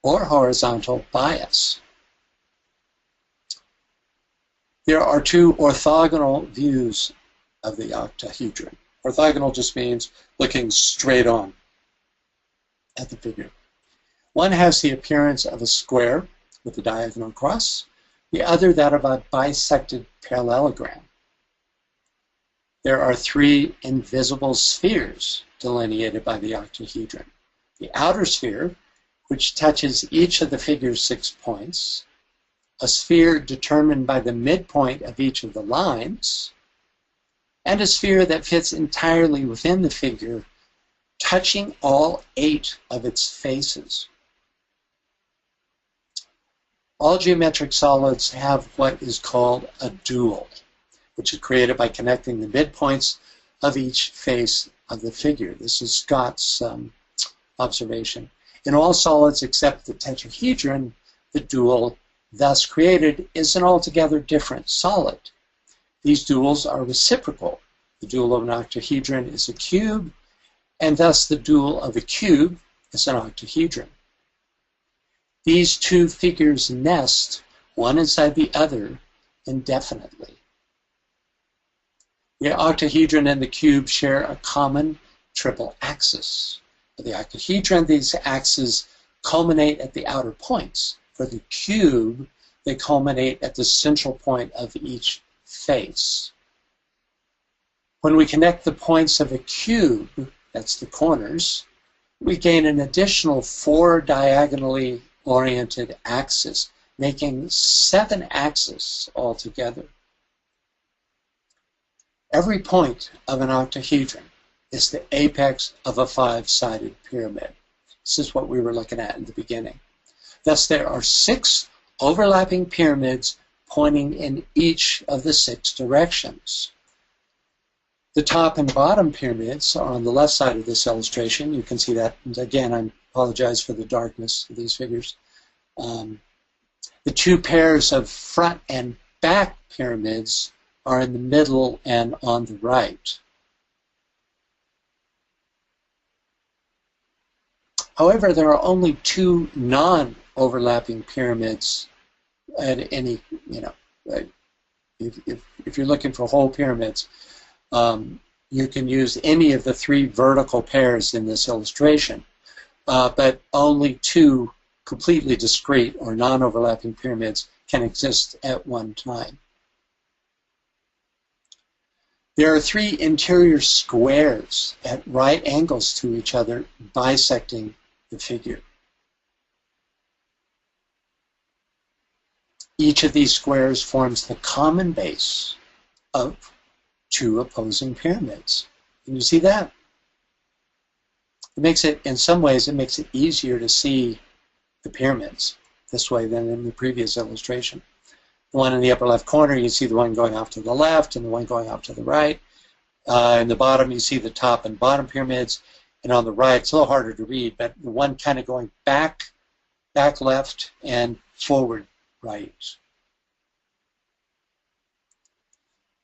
or horizontal bias. There are 2 orthogonal views of the octahedron. Orthogonal just means looking straight on at the figure. One has the appearance of a square with a diagonal across, the other that of a bisected parallelogram. There are 3 invisible spheres delineated by the octahedron. The outer sphere, which touches each of the figure's 6 points, a sphere determined by the midpoint of each of the lines, and a sphere that fits entirely within the figure, touching all 8 of its faces. All geometric solids have what is called a dual, which is created by connecting the midpoints of each face of the figure. This is Scott's observation. In all solids except the tetrahedron, the dual thus created is an altogether different solid. These duals are reciprocal. The dual of an octahedron is a cube, and thus the dual of a cube is an octahedron. These 2 figures nest one inside the other indefinitely. The octahedron and the cube share a common triple axis. For the octahedron, these axes culminate at the outer points. For the cube, they culminate at the central point of each face. When we connect the points of a cube, that's the corners, we gain an additional 4 diagonally oriented axes, making 7 axes altogether. Every point of an octahedron is the apex of a 5-sided pyramid. This is what we were looking at in the beginning. Thus, there are 6 overlapping pyramids pointing in each of the 6 directions. The top and bottom pyramids are on the left side of this illustration. You can see that. And again, I apologize for the darkness of these figures. The 2 pairs of front and back pyramids are in the middle and on the right. However, there are only 2 non-overlapping pyramids at any, if you're looking for whole pyramids, you can use any of the 3 vertical pairs in this illustration, but only 2 completely discrete or non-overlapping pyramids can exist at one time. There are 3 interior squares at right angles to each other, bisecting the figure. Each of these squares forms the common base of 2 opposing pyramids. Can you see that? It makes it, in some ways, it makes it easier to see the pyramids this way than in the previous illustration. The one in the upper left corner, you see the one going off to the left and the one going off to the right. In the bottom, you see the top and bottom pyramids. And on the right, it's a little harder to read, but the one kind of going back left, and forward right.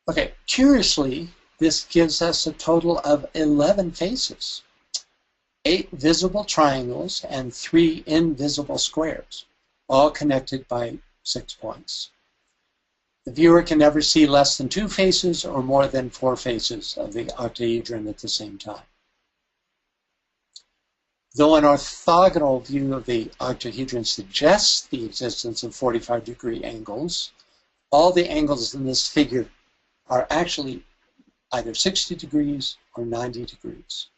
Okay, curiously, this gives us a total of 11 faces, 8 visible triangles, and 3 invisible squares, all connected by 6 points. The viewer can never see less than 2 faces or more than 4 faces of the octahedron at the same time. Though an orthogonal view of the octahedron suggests the existence of 45-degree angles, all the angles in this figure are actually either 60 degrees or 90 degrees.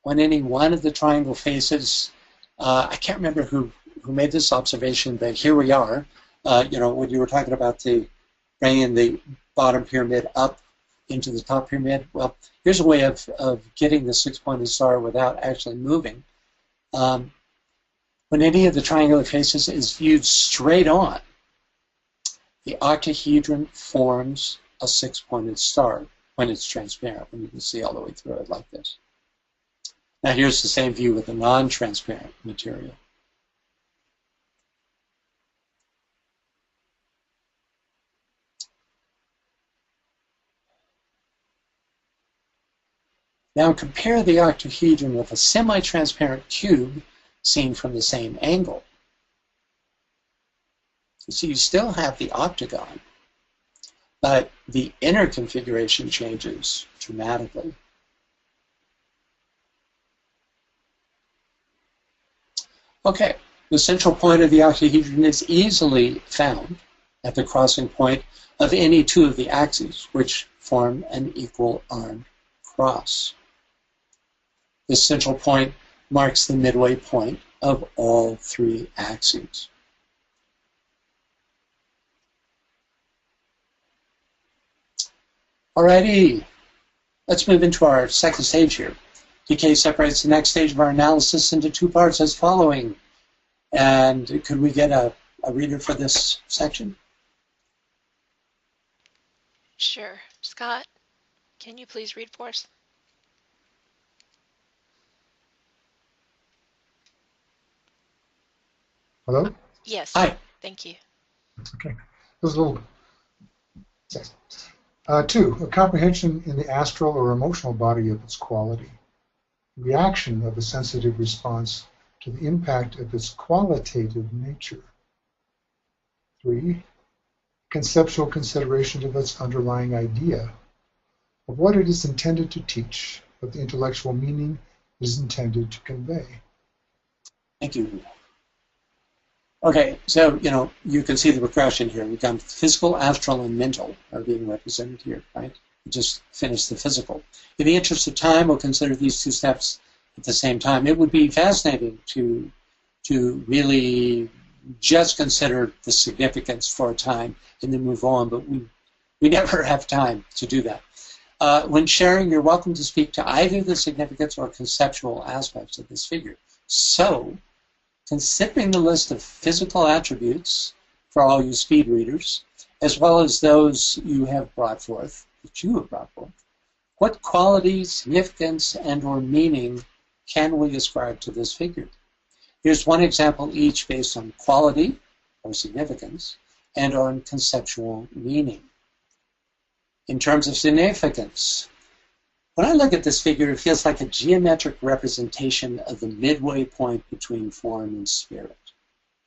When any one of the triangle faces, I can't remember who who made this observation that here we are, when you were talking about bringing the bottom pyramid up into the top pyramid, well, here's a way of getting the six-pointed star without actually moving. When any of the triangular faces is viewed straight on, the octahedron forms a six-pointed star when it's transparent, when you can see all the way through it like this. Now here's the same view with a non-transparent material. Now compare the octahedron with a semi-transparent cube seen from the same angle. So you still have the octagon, but the inner configuration changes dramatically. Okay, the central point of the octahedron is easily found at the crossing point of any two of the axes, which form an equal armed cross. This central point marks the midway point of all three axes. Alrighty, let's move into our second stage here. DK separates the next stage of our analysis into two parts as following. And could we get a reader for this section? Sure. Scott, can you please read for us? Hello? Yes. Hi. Thank you. Okay. There's a little... 2. A comprehension in the astral or emotional body of its quality. Reaction of a sensitive response to the impact of its qualitative nature. 3. Conceptual consideration of its underlying idea, of what it is intended to teach, of the intellectual meaning it is intended to convey. Thank you. Okay, so, you can see the progression here. We've got physical, astral, and mental are being represented here, right? We just finished the physical. In the interest of time, we'll consider these two steps at the same time. It would be fascinating to really just consider the significance for a time and then move on, but we never have time to do that. When sharing, you're welcome to speak to either the significance or conceptual aspects of this figure. So, considering the list of physical attributes for all you speed readers, as well as those you have brought forth, what quality, significance, and or meaning can we ascribe to this figure? Here's one example each based on quality or significance and on conceptual meaning. In terms of significance, when I look at this figure, it feels like a geometric representation of the midway point between form and spirit.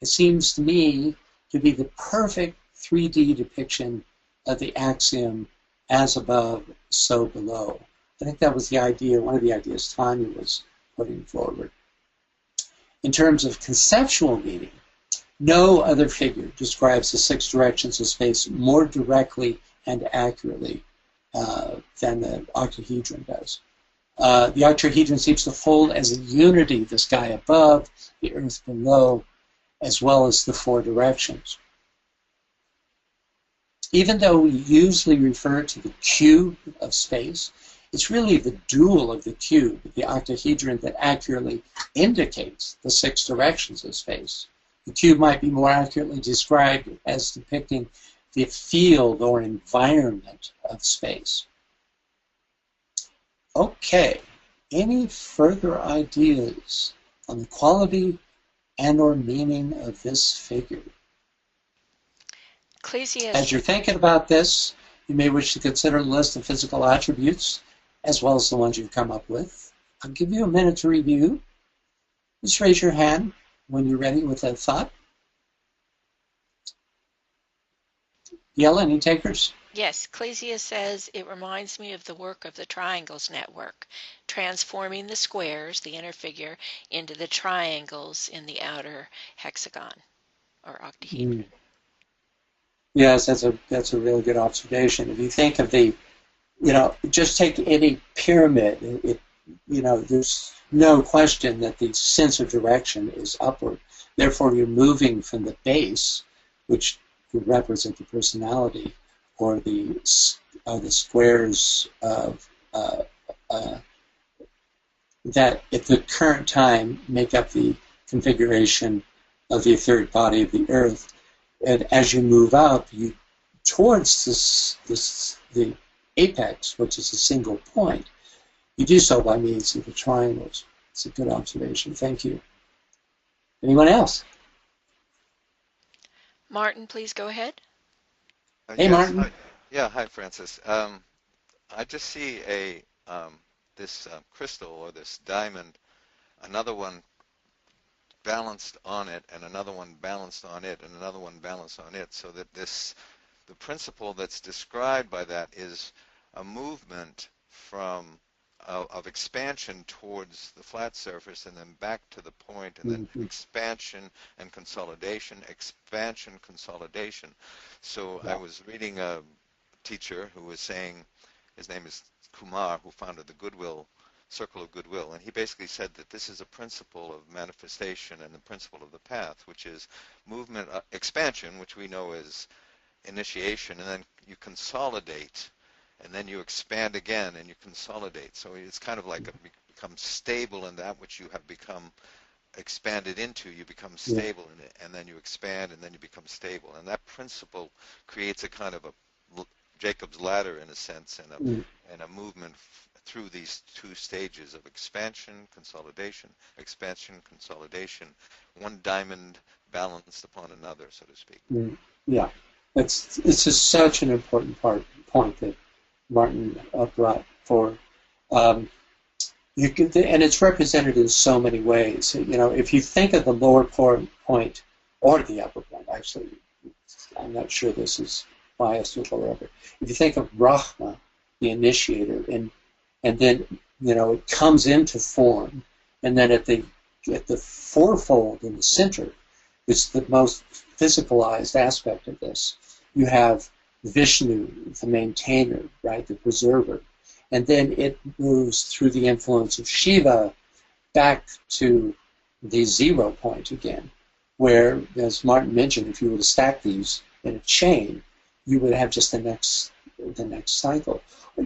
It seems to me to be the perfect 3D depiction of the axiom, as above, so below. I think that was the idea, one of the ideas Tanya was putting forward. In terms of conceptual meaning, no other figure describes the six directions of space more directly and accurately than the octahedron does. The octahedron seems to hold as a unity the sky above, the earth below, as well as the four directions. Even though we usually refer to the cube of space, it's really the dual of the cube, the octahedron, that accurately indicates the six directions of space. The cube might be more accurately described as depicting the field or environment of space. Okay, any further ideas on the quality and or meaning of this figure? As you're thinking about this, you may wish to consider a list of physical attributes as well as the ones you've come up with. I'll give you a minute to review. Just raise your hand when you're ready with a thought. Yell, any takers? Yes, Clesia says, it reminds me of the work of the triangles network, transforming the squares, the inner figure, into the triangles in the outer hexagon or octahedron. Yes, that's a really good observation. If you think of the, just take any pyramid. There's no question that the sense of direction is upward. Therefore, you're moving from the base, which would represent the personality, or the squares of that at the current time make up the configuration of the etheric body of the Earth. And as you move up, you towards the apex, which is a single point, you do so by means of the triangles. It's a good observation. Thank you. Anyone else? Martin, please go ahead. Hey, yes, Martin. Hi. Yeah, hi, Francis. I just see this crystal or this diamond, another one balanced on it, and another one balanced on it, and another one balanced on it, so that the principle that's described by that is a movement from of expansion towards the flat surface and then back to the point, and then expansion and consolidation, expansion, consolidation. So I was reading a teacher who was saying, his name is Kumar, who founded the Circle of Goodwill, and he basically said that this is a principle of manifestation and the principle of the path, which is movement, expansion, which we know is initiation, and then you consolidate, and then you expand again, and you consolidate. So it's kind of like become stable in that which you have become expanded into. You become stable in it, and then you expand, and then you become stable. And that principle creates a kind of a Jacob's ladder, in a sense, and a movement through these two stages of expansion, consolidation, one diamond balanced upon another, so to speak. Yeah, it's just such an important point that Martin brought forward. And it's represented in so many ways. You know, if you think of the lower point or the upper point, actually, I'm not sure this is biased with lower upper. If you think of Brahma, the initiator, and then, you know, it comes into form, and then at the fourfold in the center, it's the most physicalized aspect of this. You have Vishnu, the maintainer, right, the preserver, and then it moves through the influence of Shiva back to the 0 point again, where, as Martin mentioned, if you were to stack these in a chain, you would have just the next cycle.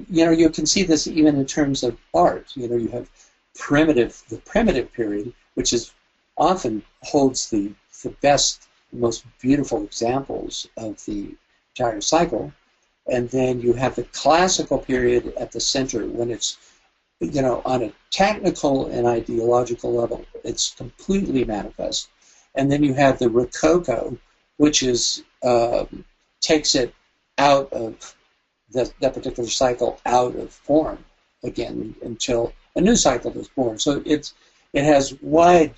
You know, you can see this even in terms of art. You know, you have the primitive period, which is often holds the best, most beautiful examples of the entire cycle, and then you have the classical period at the center when it's, you know, on a technical and ideological level, it's completely manifest, and then you have the Rococo, which is takes it out of that particular cycle out of form again until a new cycle is born. So it has wide,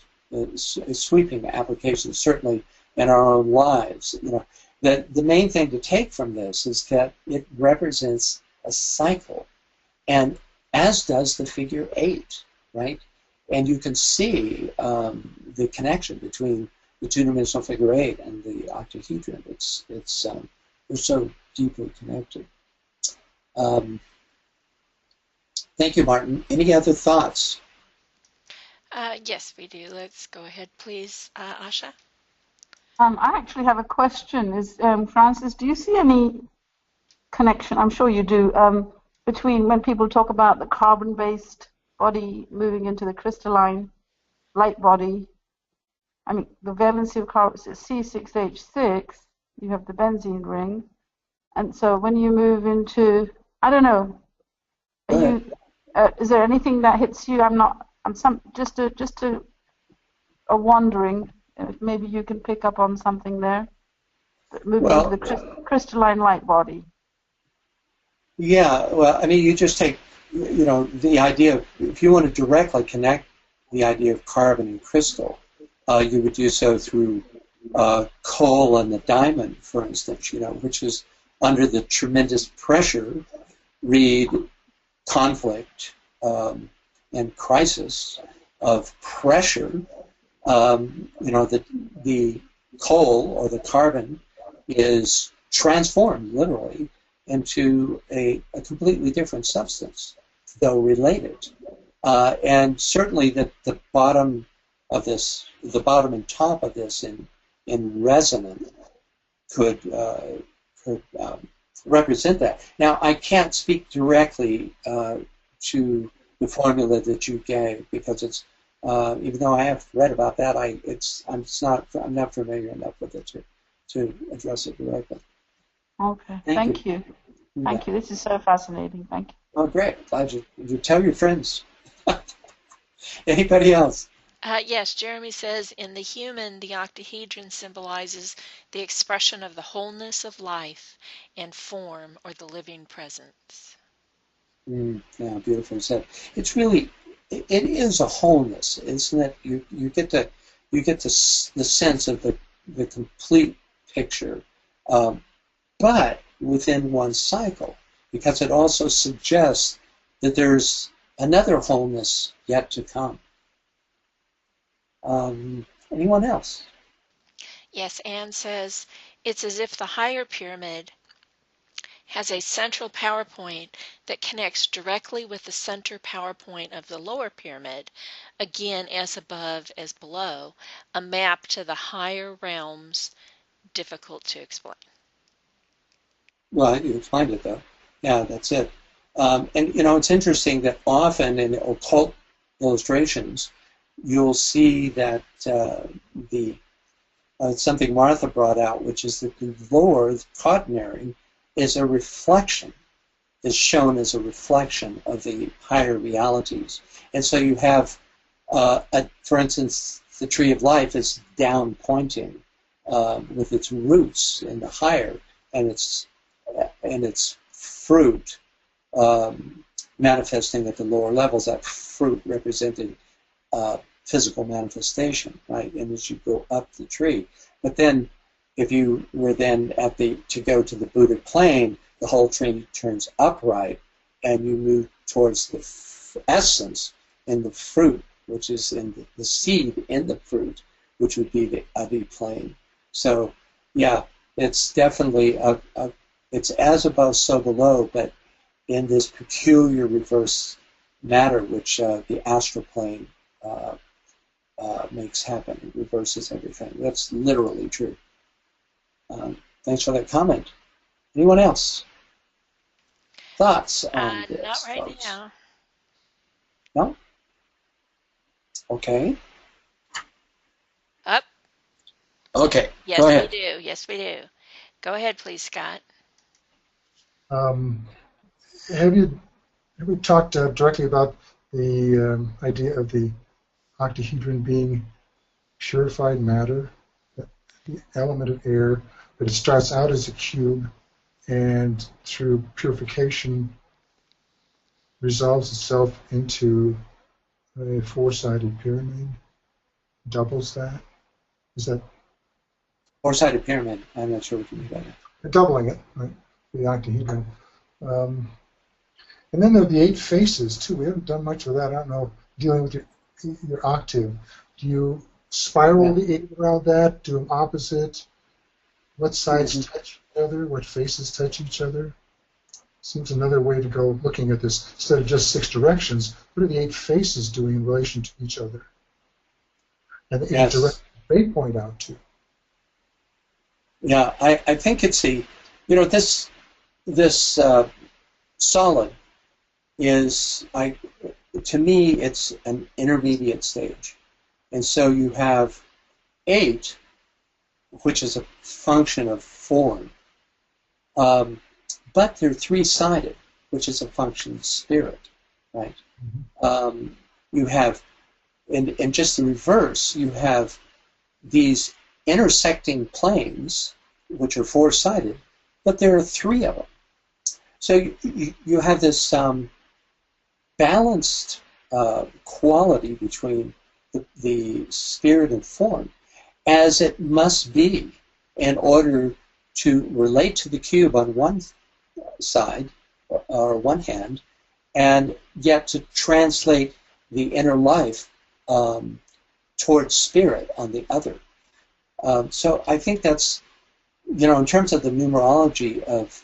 sweeping applications, certainly in our own lives. You know, the main thing to take from this is that it represents a cycle, and as does the figure 8, right? And you can see the connection between the two-dimensional figure 8 and the octahedron. They're so deeply connected. Thank you, Martin. Any other thoughts? Yes, we do. Let's go ahead, please, Asha. I actually have a question. Francis, do you see any connection, I'm sure you do, between when people talk about the carbon-based body moving into the crystalline light body? I mean, the valency of carbon is C6H6, you have the benzene ring, and so when you move into, I don't know, is there anything that hits you? Just wondering if maybe you can pick up on something there. Moving into the crystalline light body. Yeah, well, I mean, you just take, you know, the idea of, if you want to directly connect the idea of carbon and crystal, you would do so through coal and the diamond, for instance, you know, which is under the tremendous pressure, read conflict and crisis of pressure. You know, the coal or the carbon is transformed literally into a completely different substance, though related. And certainly the bottom of this, the bottom and top of this in resonance could represent that. Now, I can't speak directly to the formula that you gave because it's even though I have read about that, I'm not familiar enough with it to address it directly. Okay, Thank you. Thank you. This is so fascinating. Thank you. Oh, great. Glad you tell your friends. Anybody else? Yes, Jeremy says, in the human, the octahedron symbolizes the expression of the wholeness of life and form, or the living presence. Yeah, beautifully said. It's really, it is a wholeness, isn't it? You get the sense of the complete picture, but within one cycle, because it also suggests that there's another wholeness yet to come. Anyone else? Yes, Anne says, it's as if the higher pyramid has a central power point that connects directly with the center power point of the lower pyramid, again as above as below, a map to the higher realms, difficult to explain. Well, you explained it though. Yeah, that's it. And it's interesting that often in occult illustrations, you'll see that something Martha brought out, which is that the lower, the quaternary, is shown as a reflection of the higher realities. And so you have, for instance, the tree of life is down pointing with its roots in the higher, and its fruit manifesting at the lower levels. That fruit represented physical manifestation, right? And as you go up the tree, but then if you were then to go to the Buddha plane, the whole tree turns upright, and you move towards the essence in the fruit, which is in the seed in the fruit, which would be the Adi plane. So, yeah, it's definitely it's as above, so below, but in this peculiar reverse matter, which the astral plane makes happen. It reverses everything. That's literally true. Thanks for that comment. Anyone else? Thoughts on this? Not right folks? now. No? Okay. Up. Okay. Yes, Go ahead. we do. Yes, we do. Go ahead, please, Scott. Have you talked directly about the idea of the octahedron being purified matter, the element of air, but it starts out as a cube and through purification resolves itself into a four-sided pyramid, doubles that? Is that Four-sided pyramid. I'm not sure what you mean by that. doubling it, right? The octahedron. And then there are the 8 faces too. We haven't done much with that. I don't know, dealing with your octave. Do you spiral the 8 around that? Do them opposite? What sides touch each other? What faces touch each other? Seems another way to go looking at this. Instead of just 6 directions, what are the 8 faces doing in relation to each other? And the 8 directions they point out to. Yeah, I think it's this solid is, to me, it's an intermediate stage. And so you have 8, which is a function of form, but they're 3-sided, which is a function of spirit, right? You have, in just the reverse, you have these intersecting planes, which are 4-sided, but there are 3 of them. So you have this balanced quality between the spirit and form, as it must be in order to relate to the cube on one side, or one hand, and yet to translate the inner life towards spirit on the other. So I think that's, in terms of the numerology of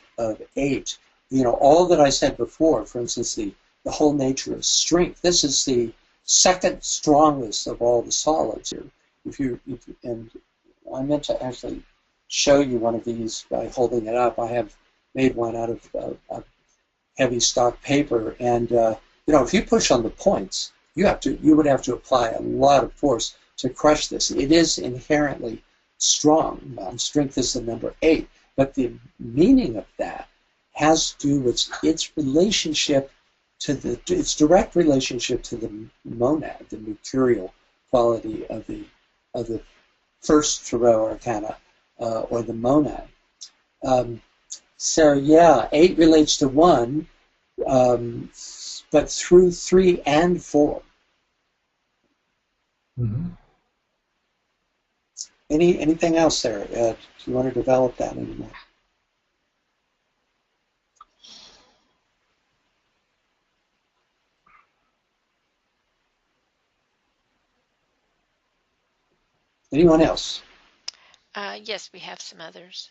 8, all that I said before, for instance, the the whole nature of strength. This is the second strongest of all the solids here. And I meant to actually show you one of these by holding it up. I have made one out of heavy stock paper, and if you push on the points, you would have to apply a lot of force to crush this. It is inherently strong. Strength is the number 8, but the meaning of that has to do with its relationship to its direct relationship to the monad, the mercurial quality of the first Tarot arcana, or the monad. So yeah, 8 relates to 1, but through 3 and 4. Mm-hmm. Anything else there? Do you want to develop that anymore? Anyone else? Yes, we have some others.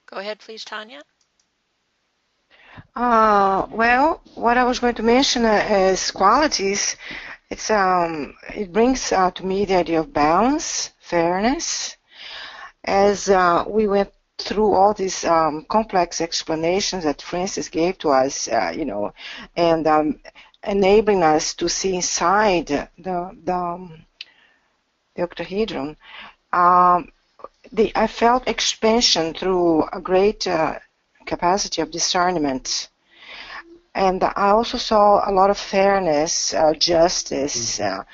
Go ahead, please, Tanya. Well, what I was going to mention as qualities, it brings to me the idea of balance, fairness. As we went through all these complex explanations that Francis gave to us, and enabling us to see inside the octahedron, I felt expansion through a great capacity of discernment. And I also saw a lot of fairness, justice, a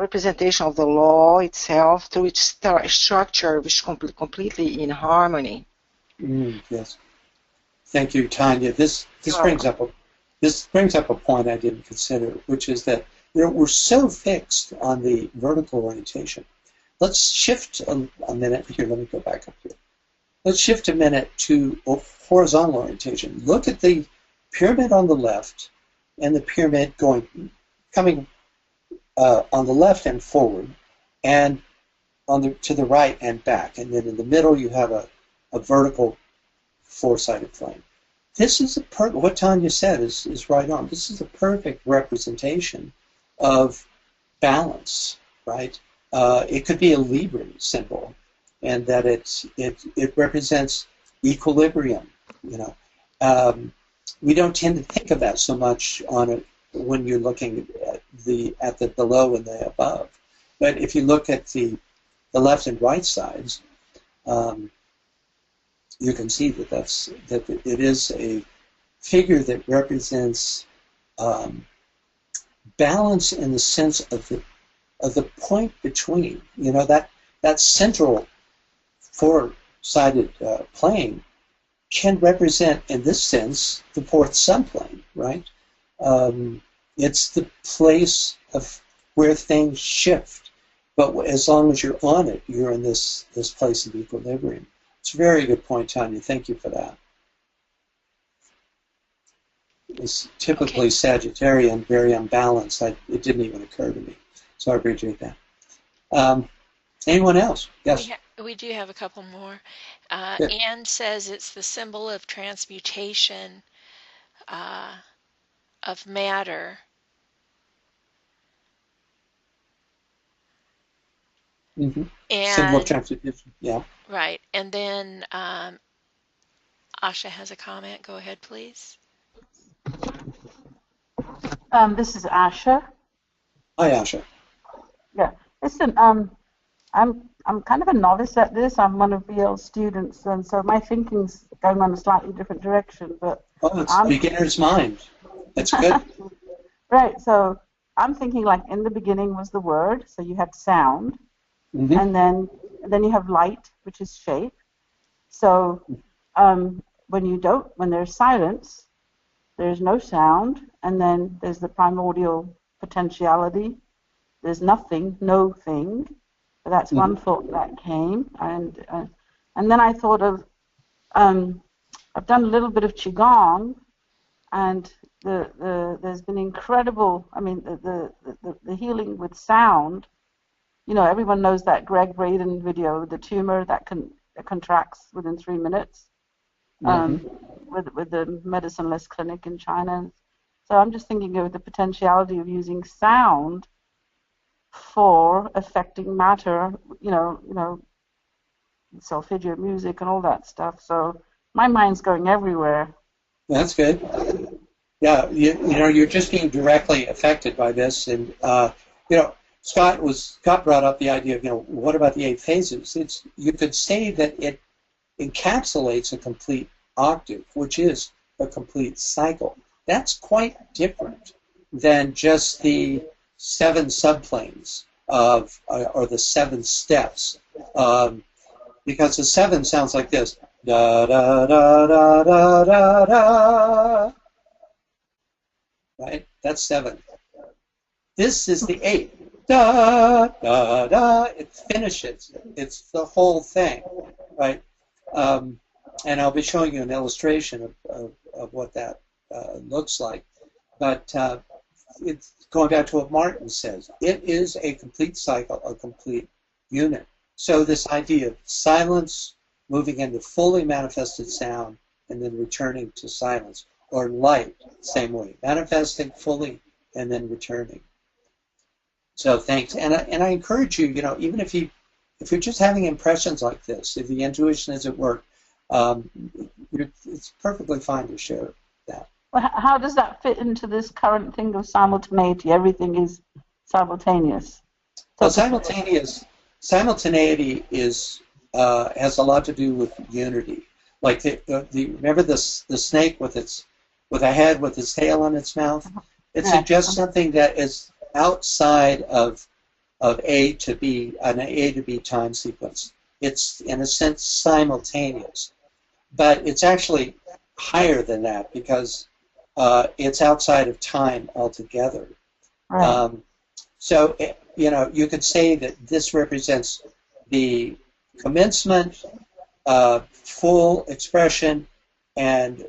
representation of the law itself through its structure, which is completely in harmony. Yes. Thank you, Tanya. This brings up a point I didn't consider, which is that we're so fixed on the vertical orientation. Let's shift a minute here. Let me go back up here. Let's shift a minute to horizontal orientation. Look at the pyramid on the left and the pyramid coming on the left and forward, and to the right and back. And then in the middle you have a vertical four-sided plane. This is what Tanya said is right on. This is a perfect representation of balance, right? It could be a Libra symbol, and that it represents equilibrium. We don't tend to think of that so much on it when you're looking at the below and the above. But if you look at the left and right sides, you can see that it is a figure that represents balance in the sense of the point between. That central four-sided plane can represent, in this sense, the fourth subplane, right? It's the place of where things shift, but as long as you're on it, you're in this place of equilibrium. It's a very good point, Tanya. Thank you for that. It's typically Sagittarian, very unbalanced. It didn't even occur to me, so I appreciate that. Anyone else? Yes. We do have a couple more. Yeah. Anne says it's the symbol of transmutation of matter. Mm-hmm. And, symbol of transmutation, yeah. Right. And then Asha has a comment. Go ahead, please. This is Asha. Hi, Asha. Yeah. Listen, I'm kind of a novice at this. I'm one of BL's students, and so my thinking's going on a slightly different direction. But it's beginner's mind. That's good. Right. So I'm thinking like in the beginning was the word, so you had sound, and then you have light, which is shape. So when there's silence, there's no sound, and then there's the primordial potentiality. There's nothing, no thing. That's one thought that came, and then I thought of I've done a little bit of qigong, and there's been incredible. I mean, the healing with sound. Everyone knows that Greg Braden video, the tumor that contracts within 3 minutes. with the medicine-less clinic in China. So I'm just thinking of the potentiality of using sound for affecting matter, solfeggio music and all that stuff. So my mind's going everywhere. That's good. Yeah, you're just being directly affected by this, and Scott brought up the idea of what about the 8 phases? You could say that it encapsulates a complete octave, which is a complete cycle. That's quite different than just the 7 subplanes or the 7 steps, because the 7 sounds like this: da da da da da da da. Right? That's 7. This is the 8. Da da da. It finishes. It's the whole thing, right? And I'll be showing you an illustration of what that looks like. But it's going back to what Martin says. It is a complete cycle, a complete unit. So this idea of silence moving into fully manifested sound and then returning to silence, or light, same way, manifesting fully and then returning. So thanks, and I encourage you, even if you're just having impressions like this, if the intuition is at work, it's perfectly fine to share that. Well, how does that fit into this current thing of simultaneity? Everything is simultaneous. Well, simultaneity is has a lot to do with unity. Like remember the snake with a head with its tail on its mouth? It suggests something that is outside of A to B, an A to B time sequence. It's in a sense simultaneous, but it's actually higher than that because it's outside of time altogether. Right. So you could say that this represents the commencement, full expression, and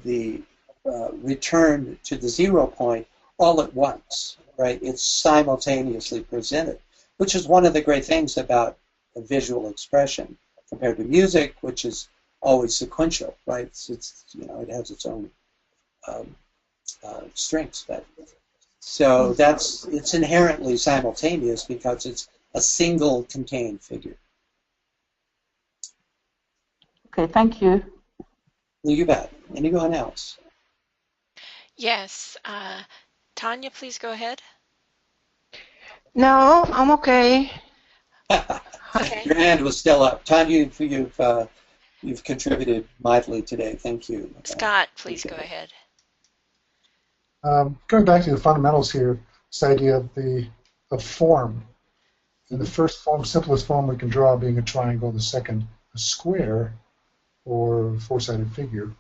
the return to the 0 point all at once, right? It's simultaneously presented, which is one of the great things about a visual expression compared to music, which is always sequential, right? It has its own strengths, but so it's inherently simultaneous because it's a single contained figure. Okay, thank you. You bet. Anyone else? Yes. Tanya, please go ahead. No, I'm okay. Okay. Your hand was still up. Tanya, you've contributed mightily today. Thank you. Scott, please go ahead. Going back to the fundamentals here, this idea of form. In the first form, simplest form we can draw being a triangle, the second a square or four-sided figure.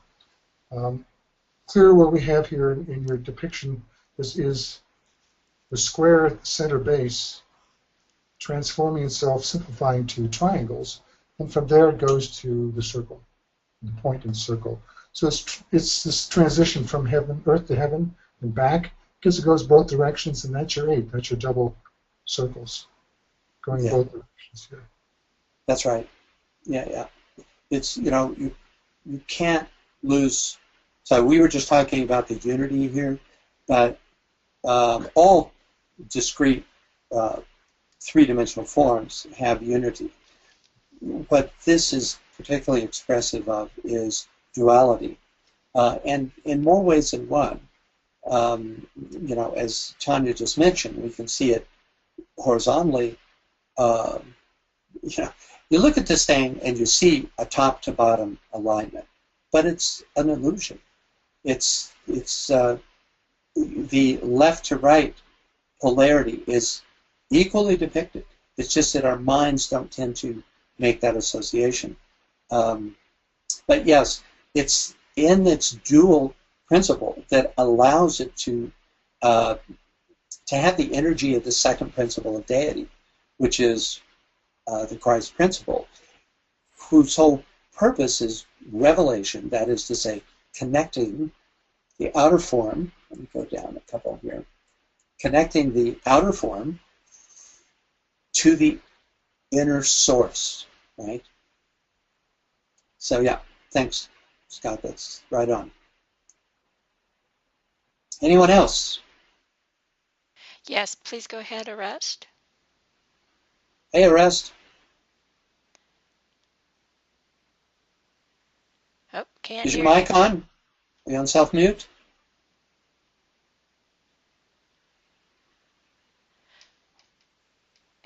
Clear what we have here in your depiction is the square at the center base transforming itself, simplifying to triangles, and from there it goes to the circle, the point in the circle. So it's this transition from earth to heaven and back, because it goes both directions, and that's your 8. That's your double circles going both directions here. That's right. Yeah. It's you can't lose. So we were just talking about the unity here, but all discrete three-dimensional forms have unity. What this is particularly expressive of is duality, and in more ways than one. As Tanya just mentioned, we can see it horizontally. You look at this thing and you see a top-to-bottom alignment, but it's an illusion. It's the left-to-right polarity is equally depicted. It's just that our minds don't tend to make that association. But yes, it's in its dual principle that allows it to have the energy of the second principle of deity, which is the Christ principle, whose whole purpose is revelation, that is to say, connecting the outer form, let me go down a couple here, connecting the outer form to the inner source, right? So yeah, thanks, Scott. That's right on. Anyone else? Yes, please go ahead, Arrest. Hey, Arrest. Oh, can't Is hear your you. mic on? Are you on self-mute?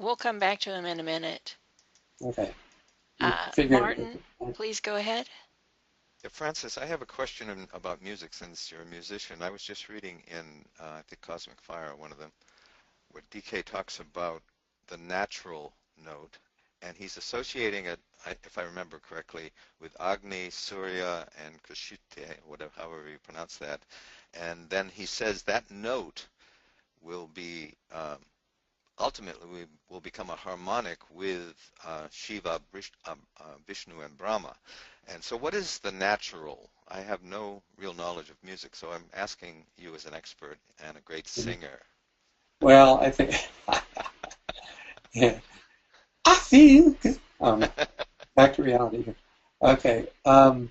We'll come back to him in a minute. Okay. Martin, please go ahead. Yeah, Francis, I have a question about music since you're a musician. I was just reading in, I think, Cosmic Fire, one of them, where DK talks about the natural note, and he's associating it, if I remember correctly, with Agni, Surya, and Kashite, whatever, however you pronounce that. And then he says that note will be ultimately will become a harmonic with Shiva, Vishnu, and Brahma. And so what is the natural? I have no real knowledge of music, so I'm asking you as an expert and a great singer. Well, I think, yeah, I feel good. Back to reality here. Okay. The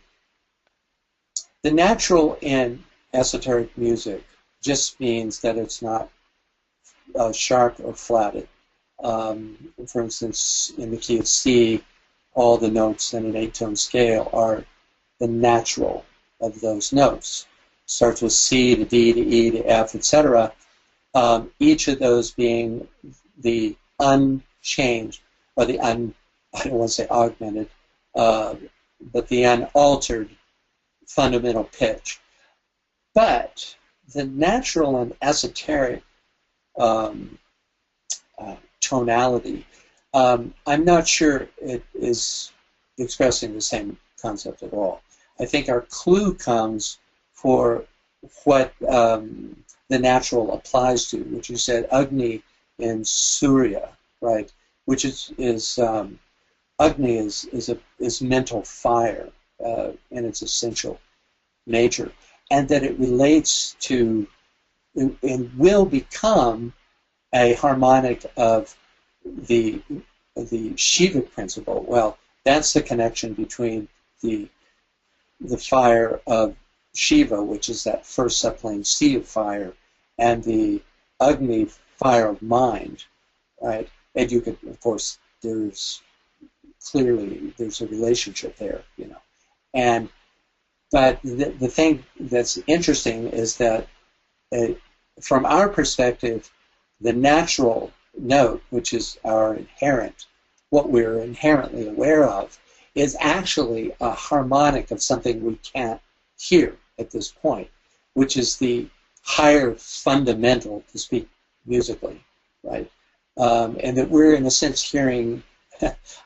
natural in esoteric music just means that it's not sharp or flatted. For instance, in the key of C, all the notes in an 8-tone scale are the natural of those notes. Starts with C to D to E to F, etc. Each of those being the unchanged, or the I don't want to say augmented, but the unaltered fundamental pitch. But the natural and esoteric tonality, I'm not sure it is expressing the same concept at all. I think our clue comes for what the natural applies to, which you said Agni in Surya, right? Which is Agni is mental fire in its essential nature, and that it relates to and will become a harmonic of the Shiva principle. Well, that's the connection between the fire of Shiva, which is that first subplane C of fire, and the Agni fire of mind, right? And you could, of course, there's a relationship there, you know. But the thing that's interesting is that from our perspective, the natural note, which is our inherent, what we're inherently aware of, is actually a harmonic of something we can't hear at this point, which is the higher fundamental, to speak musically, right? And that we're, in a sense, hearing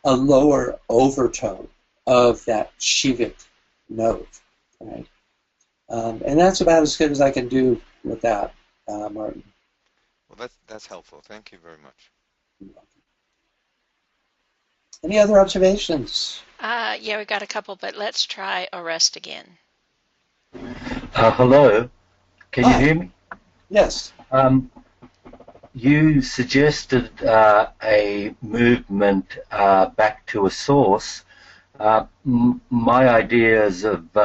a lower overtone of that Shivic note, right? And that's about as good as I can do with that, Martin. Well, that's helpful. Thank you very much. Any other observations? Yeah, we got a couple, but let's try Arrest again. Hello, can you hear me? Yes. You suggested a movement back to a source. My ideas of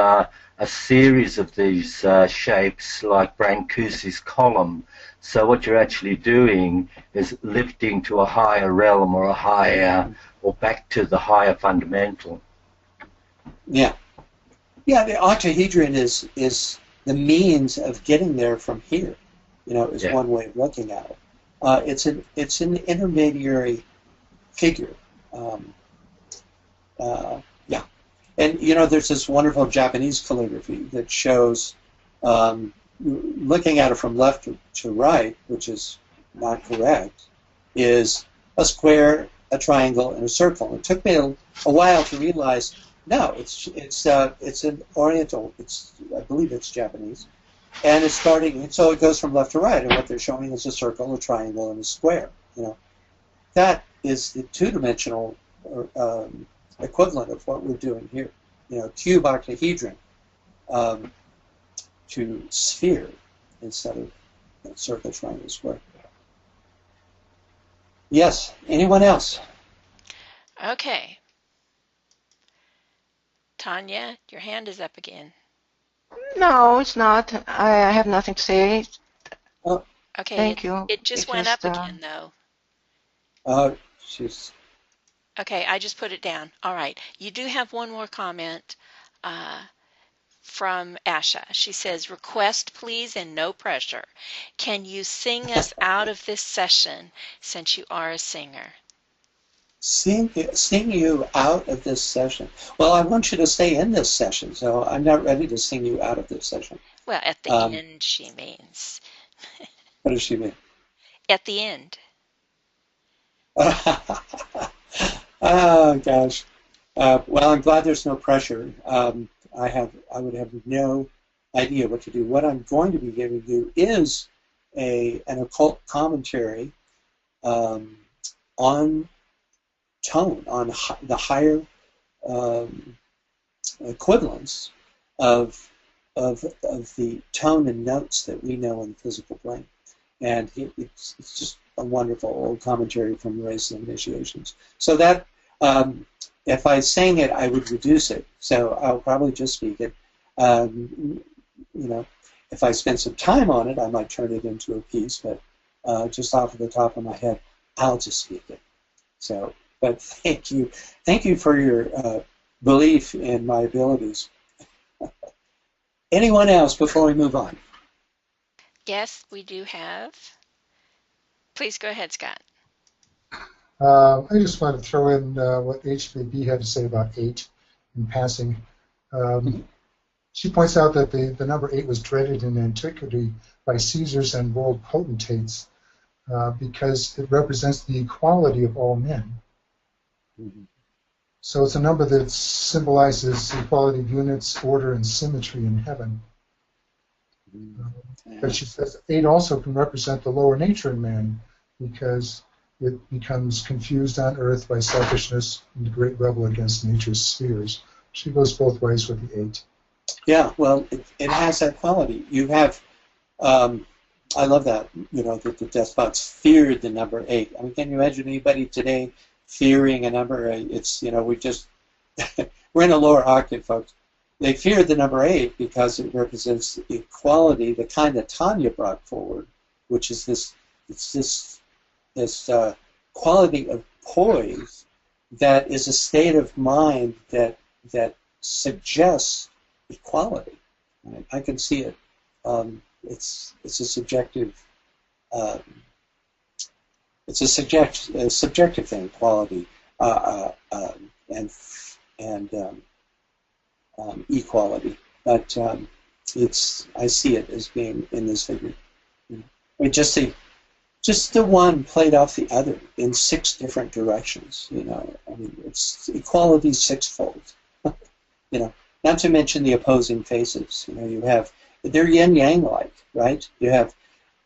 a series of these shapes, like Brancusi's column. So what you're actually doing is lifting to a higher realm, or a higher, or back to the higher fundamental. Yeah. Yeah, the octahedron is the means of getting there from here, you know, is one way of looking at it. It's an intermediary figure. Yeah. And, you know, there's this wonderful Japanese calligraphy that shows, looking at it from left to right, which is not correct, is a square, a triangle, and a circle. It took me a while to realize, no, it's an Oriental. I believe it's Japanese, and it's starting. And so it goes from left to right, and what they're showing is a circle, a triangle, and a square. You know, that is the two-dimensional equivalent of what we're doing here. You know, cube octahedron to sphere instead of circle, triangle, square. Yes. Anyone else? Okay. Tanya, your hand is up again. No, it's not. I have nothing to say. Oh, Okay, Thank you. it just It's went just, up again, though. she's. Okay, I just put it down. All right. You do have one more comment from Asha. She says, request please and no pressure. Can you sing us out of this session since you are a singer? Sing you out of this session. Well, I want you to stay in this session, so I'm not ready to sing you out of this session. Well, at the end, she means. What does she mean? At the end. Oh, gosh. Well, I'm glad there's no pressure. I would have no idea what to do. What I'm going to be giving you is an occult commentary on tone, on the higher equivalence of the tone and notes that we know in the physical plane. And it's just a wonderful old commentary from Race and Initiations. So that, if I sang it, I would reduce it. So I'll probably just speak it. If I spend some time on it, I might turn it into a piece, but just off of the top of my head, I'll just speak it. So, but thank you for your belief in my abilities. Anyone else before we move on? Yes, we do have. Please go ahead, Scott. I just want to throw in what HBB had to say about 8 in passing. She points out that the number 8 was dreaded in antiquity by Caesars and world potentates because it represents the equality of all men. Mm-hmm. So it's a number that symbolizes equality of units, order, and symmetry in heaven. But she says 8 also can represent the lower nature in man because it becomes confused on earth by selfishness and the great rebel against nature's spheres. She goes both ways with the 8. Yeah, well, it has that quality. You have, I love that, that the despots feared the number 8. I mean, can you imagine anybody today fearing a number 8? It's, we're in a lower octave, folks. They feared the number 8 because it represents equality, the kind that Tanya brought forward, which is this quality of poise that is a state of mind that suggests equality. Right? I can see it. It's a subjective. It's a subjective thing, quality and equality. But I see it as being in this figure. I mean, just the one played off the other in 6 different directions. I mean, it's equality sixfold. Not to mention the opposing faces. You have, they're yin yang like, right? You have,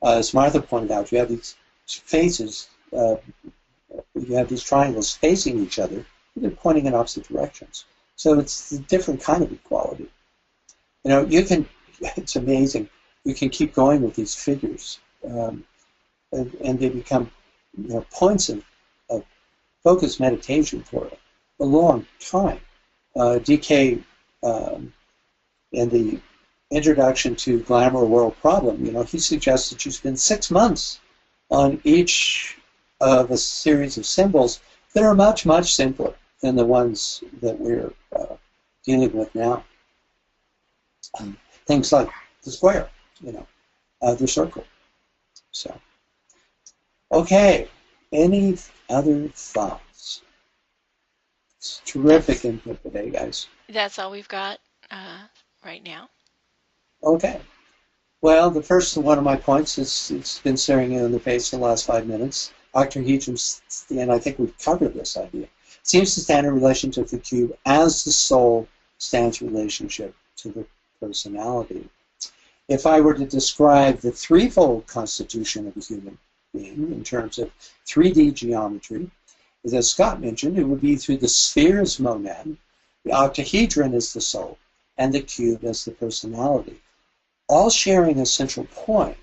as Martha pointed out, you have these faces. You have these triangles facing each other. They're pointing in opposite directions. So it's a different kind of equality. You can. It's amazing. You can keep going with these figures. And they become points of focused meditation for a long time. DK, in the introduction to Glamour World Problem, he suggests that you spend 6 months on each of a series of symbols that are much, much simpler than the ones that we're dealing with now. Things like the square, the circle. So. Okay, any other thoughts? It's terrific input today, guys. That's all we've got right now. Okay. Well, the first one of my points is it's been staring you in the face in the last 5 minutes. Octahedron, and I think we've covered this idea, seems to stand in relation to the cube as the soul stands in relationship to the personality. If I were to describe the threefold constitution of a human being in terms of 3D geometry, as Scott mentioned, it would be through the spheres monad, the octahedron is the soul, and the cube as the personality, all sharing a central point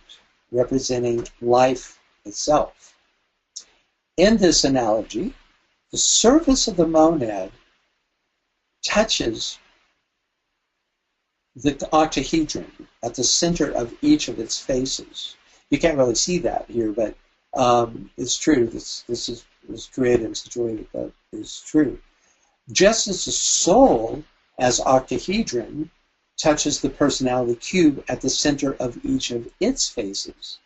representing life itself. In this analogy, the surface of the monad touches the octahedron at the center of each of its faces. You can't really see that here, but it's true. This was created in such a way that is true. Just as the soul, as octahedron, touches the personality cube at the center of each of its faces.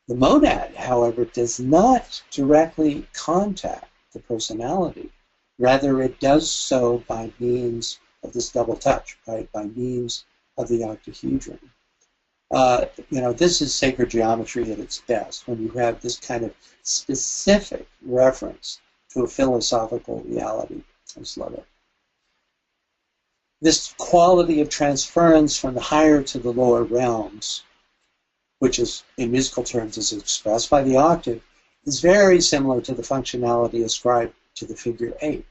The monad, however, does not directly contact the personality. Rather, it does so by means of this double touch, right? By means of the octahedron. This is sacred geometry at its best, when you have this kind of specific reference to a philosophical reality. I just love it. This quality of transference from the higher to the lower realms, which is, in musical terms, is expressed by the octave, is very similar to the functionality ascribed to the figure 8.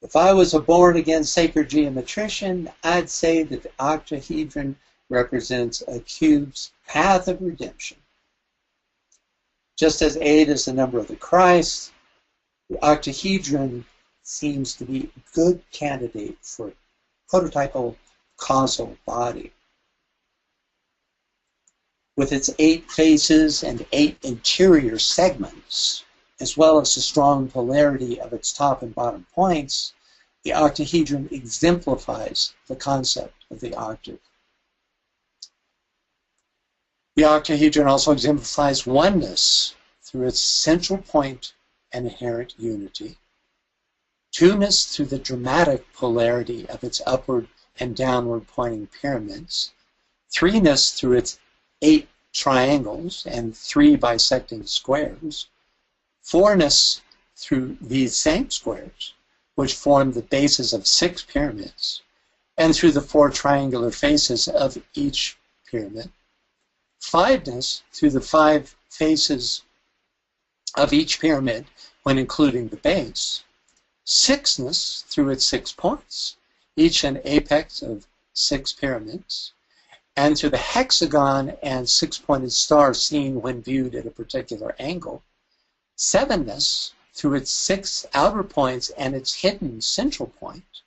If I was a born-again sacred geometrician, I'd say that the octahedron represents a cube's path of redemption. Just as 8 is the number of the Christ, the octahedron seems to be a good candidate for prototypal causal body. With its 8 faces and 8 interior segments, as well as the strong polarity of its top and bottom points, the octahedron exemplifies the concept of the octave. The octahedron also exemplifies oneness through its central point and inherent unity, two-ness through the dramatic polarity of its upward and downward pointing pyramids, three-ness through its 8 triangles and 3 bisecting squares, four-ness through these same squares, which form the bases of 6 pyramids, and through the 4 triangular faces of each pyramid, five-ness through the 5 faces of each pyramid when including the base, sixness through its 6 points, each an apex of 6 pyramids, and through the hexagon and 6-pointed star seen when viewed at a particular angle, sevenness through its 6 outer points and its hidden central point,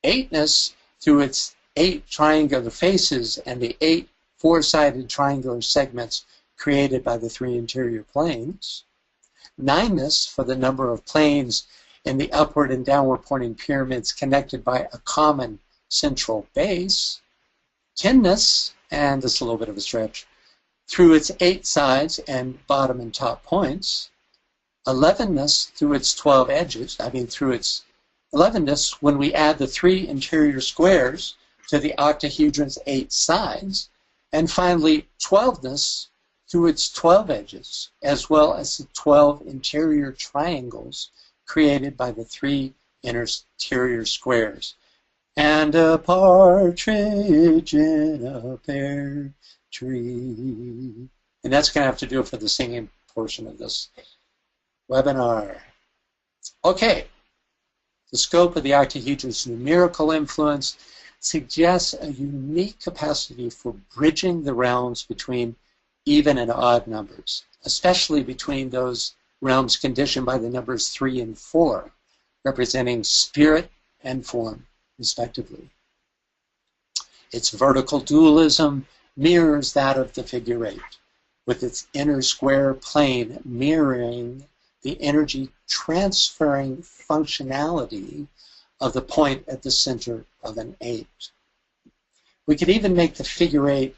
eightness through its 8 triangular faces and the 8 4-sided triangular segments created by the 3 interior planes, nineness for the number of planes in the upward and downward pointing pyramids connected by a common central base, tenness, and this is a little bit of a stretch, through its 8 sides and bottom and top points, 11ness through its 12 edges, through its 11ness when we add the 3 interior squares to the octahedron's 8 sides, and finally 12ness through its 12 edges, as well as the 12 interior triangles created by the 3 interior squares. And a partridge in a pear tree. And that's going to have to do it for the singing portion of this webinar. Okay, the scope of the octahedron's numerical influence suggests a unique capacity for bridging the realms between even and odd numbers, especially between those realms conditioned by the numbers 3 and 4, representing spirit and form, respectively. Its vertical dualism mirrors that of the figure 8, with its inner square plane mirroring the energy transferring functionality of the point at the center of an 8. We could even make the figure 8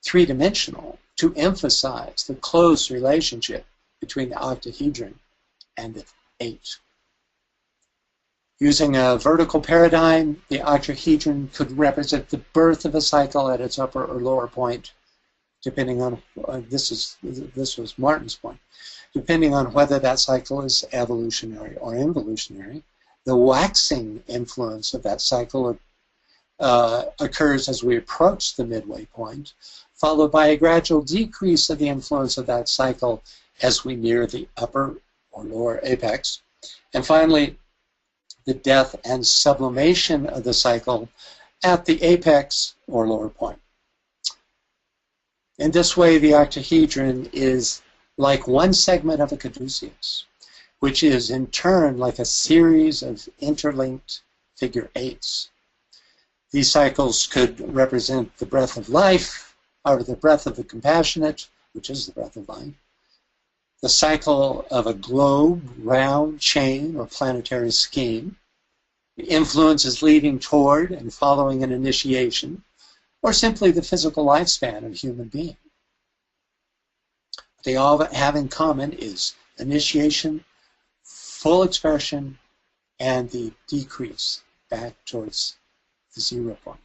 three-dimensional to emphasize the close relationship between the octahedron and the 8. Using a vertical paradigm, the octahedron could represent the birth of a cycle at its upper or lower point, depending on, this was Martin's point, depending on whether that cycle is evolutionary or involutionary. The waxing influence of that cycle occurs as we approach the midway point, followed by a gradual decrease of the influence of that cycle as we near the upper or lower apex. And finally, the death and sublimation of the cycle at the apex or lower point. In this way, the octahedron is like one segment of a caduceus, which is in turn like a series of interlinked figure 8s. These cycles could represent the breath of life, or the breath of the compassionate, which is the breath of life, the cycle of a globe, round, chain, or planetary scheme. The influence is leading toward and following an initiation, or simply the physical lifespan of a human being. What they all have in common is initiation, full expression, and the decrease back towards the 0 point.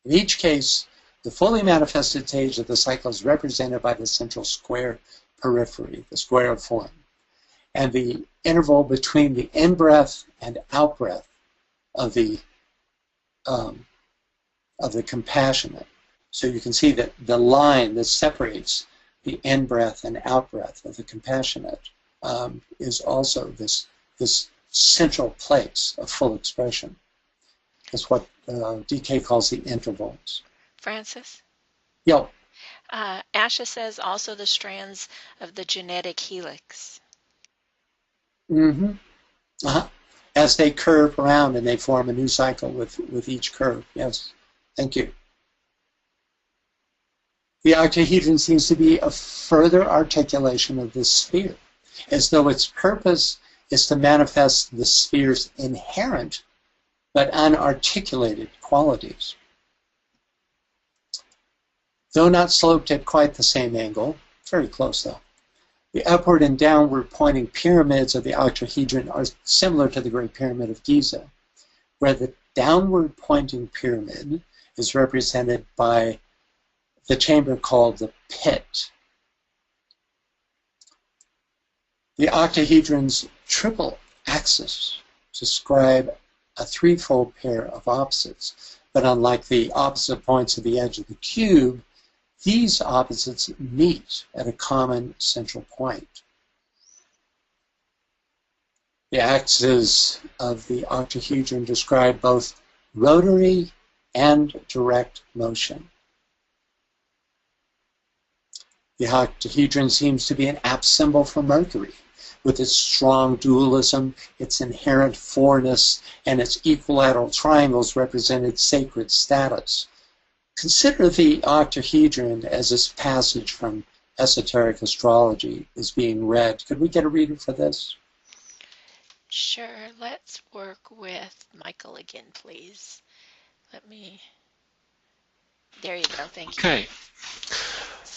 In each case, the fully manifested stage of the cycle is represented by the central square periphery, the square of form, and the interval between the in-breath and out-breath of the compassionate. So you can see that the line that separates the in-breath and out-breath of the compassionate is also this central place of full expression. That's what DK calls the intervals. Francis? Yo. Asha says also the strands of the genetic helix. Mm-hmm. Uh-huh. As they curve around and they form a new cycle with each curve. Yes. Thank you. The octahedron seems to be a further articulation of this sphere, as though its purpose is to manifest the sphere's inherent but unarticulated qualities. Though not sloped at quite the same angle, very close though, the upward and downward pointing pyramids of the octahedron are similar to the Great Pyramid of Giza, where the downward pointing pyramid is represented by the chamber called the pit. The octahedron's triple axis describe a threefold pair of opposites, but unlike the opposite points of the edge of the cube, these opposites meet at a common central point. The axes of the octahedron describe both rotary and direct motion. The octahedron seems to be an apt symbol for Mercury, with its strong dualism, its inherent fourness, and its equilateral triangles represent its sacred status. Consider the octahedron as this passage from esoteric astrology is being read. Could we get a reader for this? Sure. Let's work with Michael again, please. There you go. Thank you. Okay.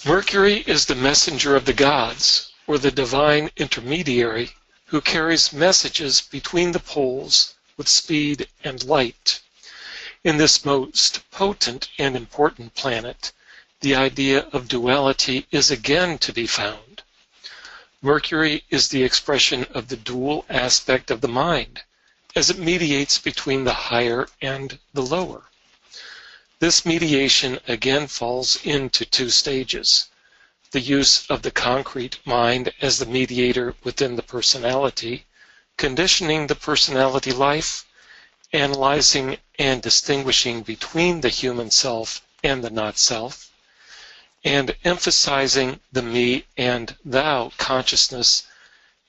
Mercury is the messenger of the gods, or the divine intermediary, who carries messages between the poles with speed and light. In this most potent and important planet, the idea of duality is again to be found. Mercury is the expression of the dual aspect of the mind, as it mediates between the higher and the lower. This mediation again falls into two stages: the use of the concrete mind as the mediator within the personality, conditioning the personality life, analyzing and distinguishing between the human self and the not-self, and emphasizing the me and thou consciousness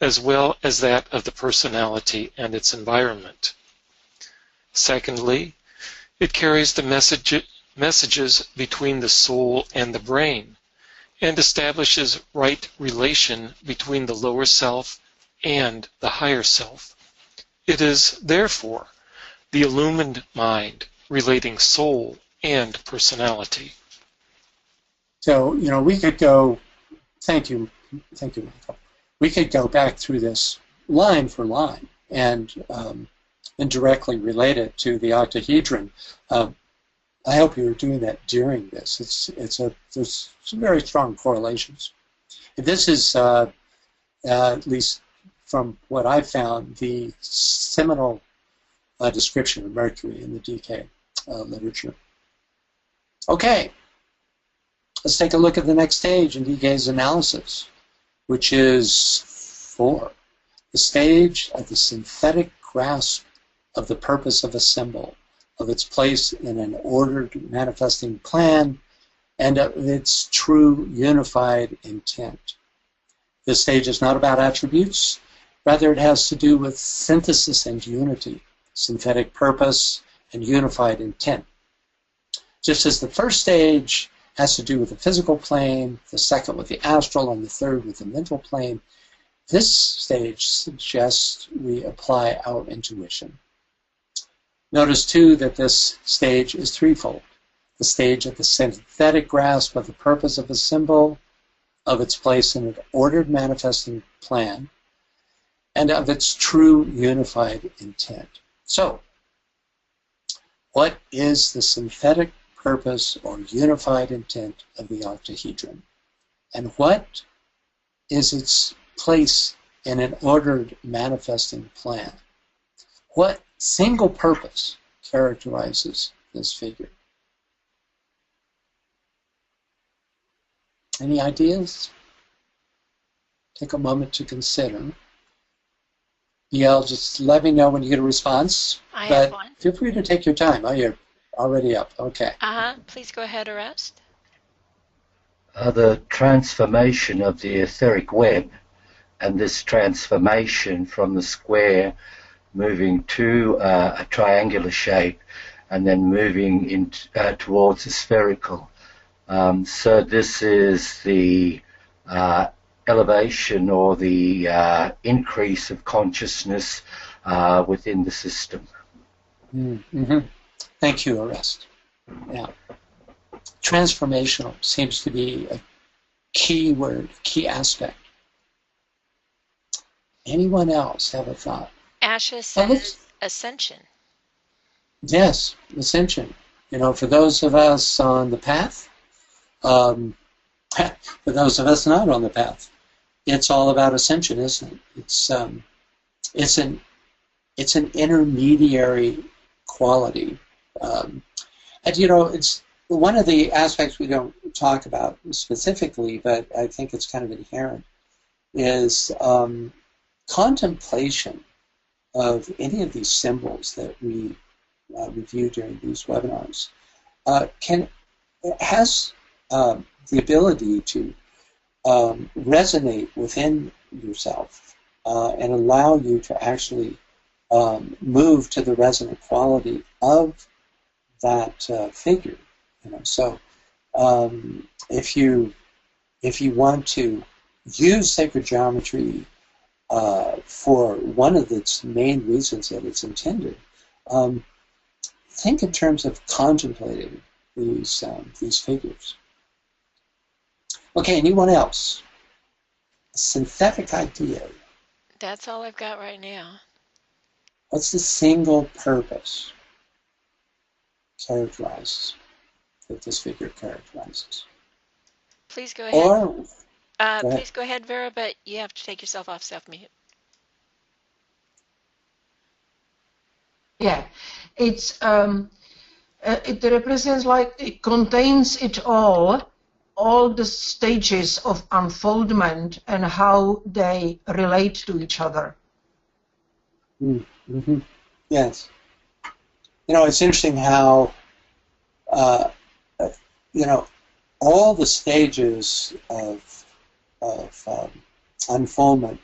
as well as that of the personality and its environment. Secondly, it carries the messages between the soul and the brain, and establishes right relation between the lower self and the higher self. It is, therefore, the illumined mind relating soul and personality. So, we could go, thank you, Michael. We could go back through this line for line and directly relate it to the octahedron. I hope you're doing that during this. There's some very strong correlations. This is, at least from what I've found, the seminal description of Mercury in the DK literature. Okay, let's take a look at the next stage in DK's analysis, which is 4, the stage of the synthetic grasp of the purpose of a symbol, of its place in an ordered manifesting plan, and of its true unified intent. This stage is not about attributes, rather it has to do with synthesis and unity, synthetic purpose, and unified intent. Just as the first stage has to do with the physical plane, the second with the astral, and the third with the mental plane, this stage suggests we apply our intuition. Notice, too, that this stage is threefold. The stage of the synthetic grasp of the purpose of a symbol, of its place in an ordered manifesting plan, and of its true unified intent. So, what is the synthetic purpose or unified intent of the octahedron? And what is its place in an ordered manifesting plan? What single purpose characterizes this figure? Any ideas? Take a moment to consider. Just let me know when you get a response. I have one. Feel free to take your time. Oh, you're already up. Okay. Please go ahead, Orest. The transformation of the etheric web, and this transformation from the square moving to a triangular shape and then moving towards a spherical. So this is the elevation or the increase of consciousness within the system. Mm-hmm. Thank you, Orest. Yeah. Transformational seems to be a key word, key aspect. Anyone else have a thought? Asha says ascension. Yes, ascension. For those of us on the path, for those of us not on the path, it's all about ascension, isn't it? It's an intermediary quality, and it's one of the aspects we don't talk about specifically, but I think it's kind of inherent, is contemplation of any of these symbols that we review during these webinars has the ability to resonate within yourself and allow you to actually move to the resonant quality of that figure. So if you want to use sacred geometry for one of its main reasons that it's intended, think in terms of contemplating these figures. Okay, anyone else? A synthetic idea. That's all I've got right now. What's the single purpose that this figure characterizes? Please go ahead. Or please go ahead, Vera, but you have to take yourself off self-mute. Yeah, it represents, like, it contains it all the stages of unfoldment and how they relate to each other. Mm-hmm. Yes. It's interesting how, all the stages of unfoldment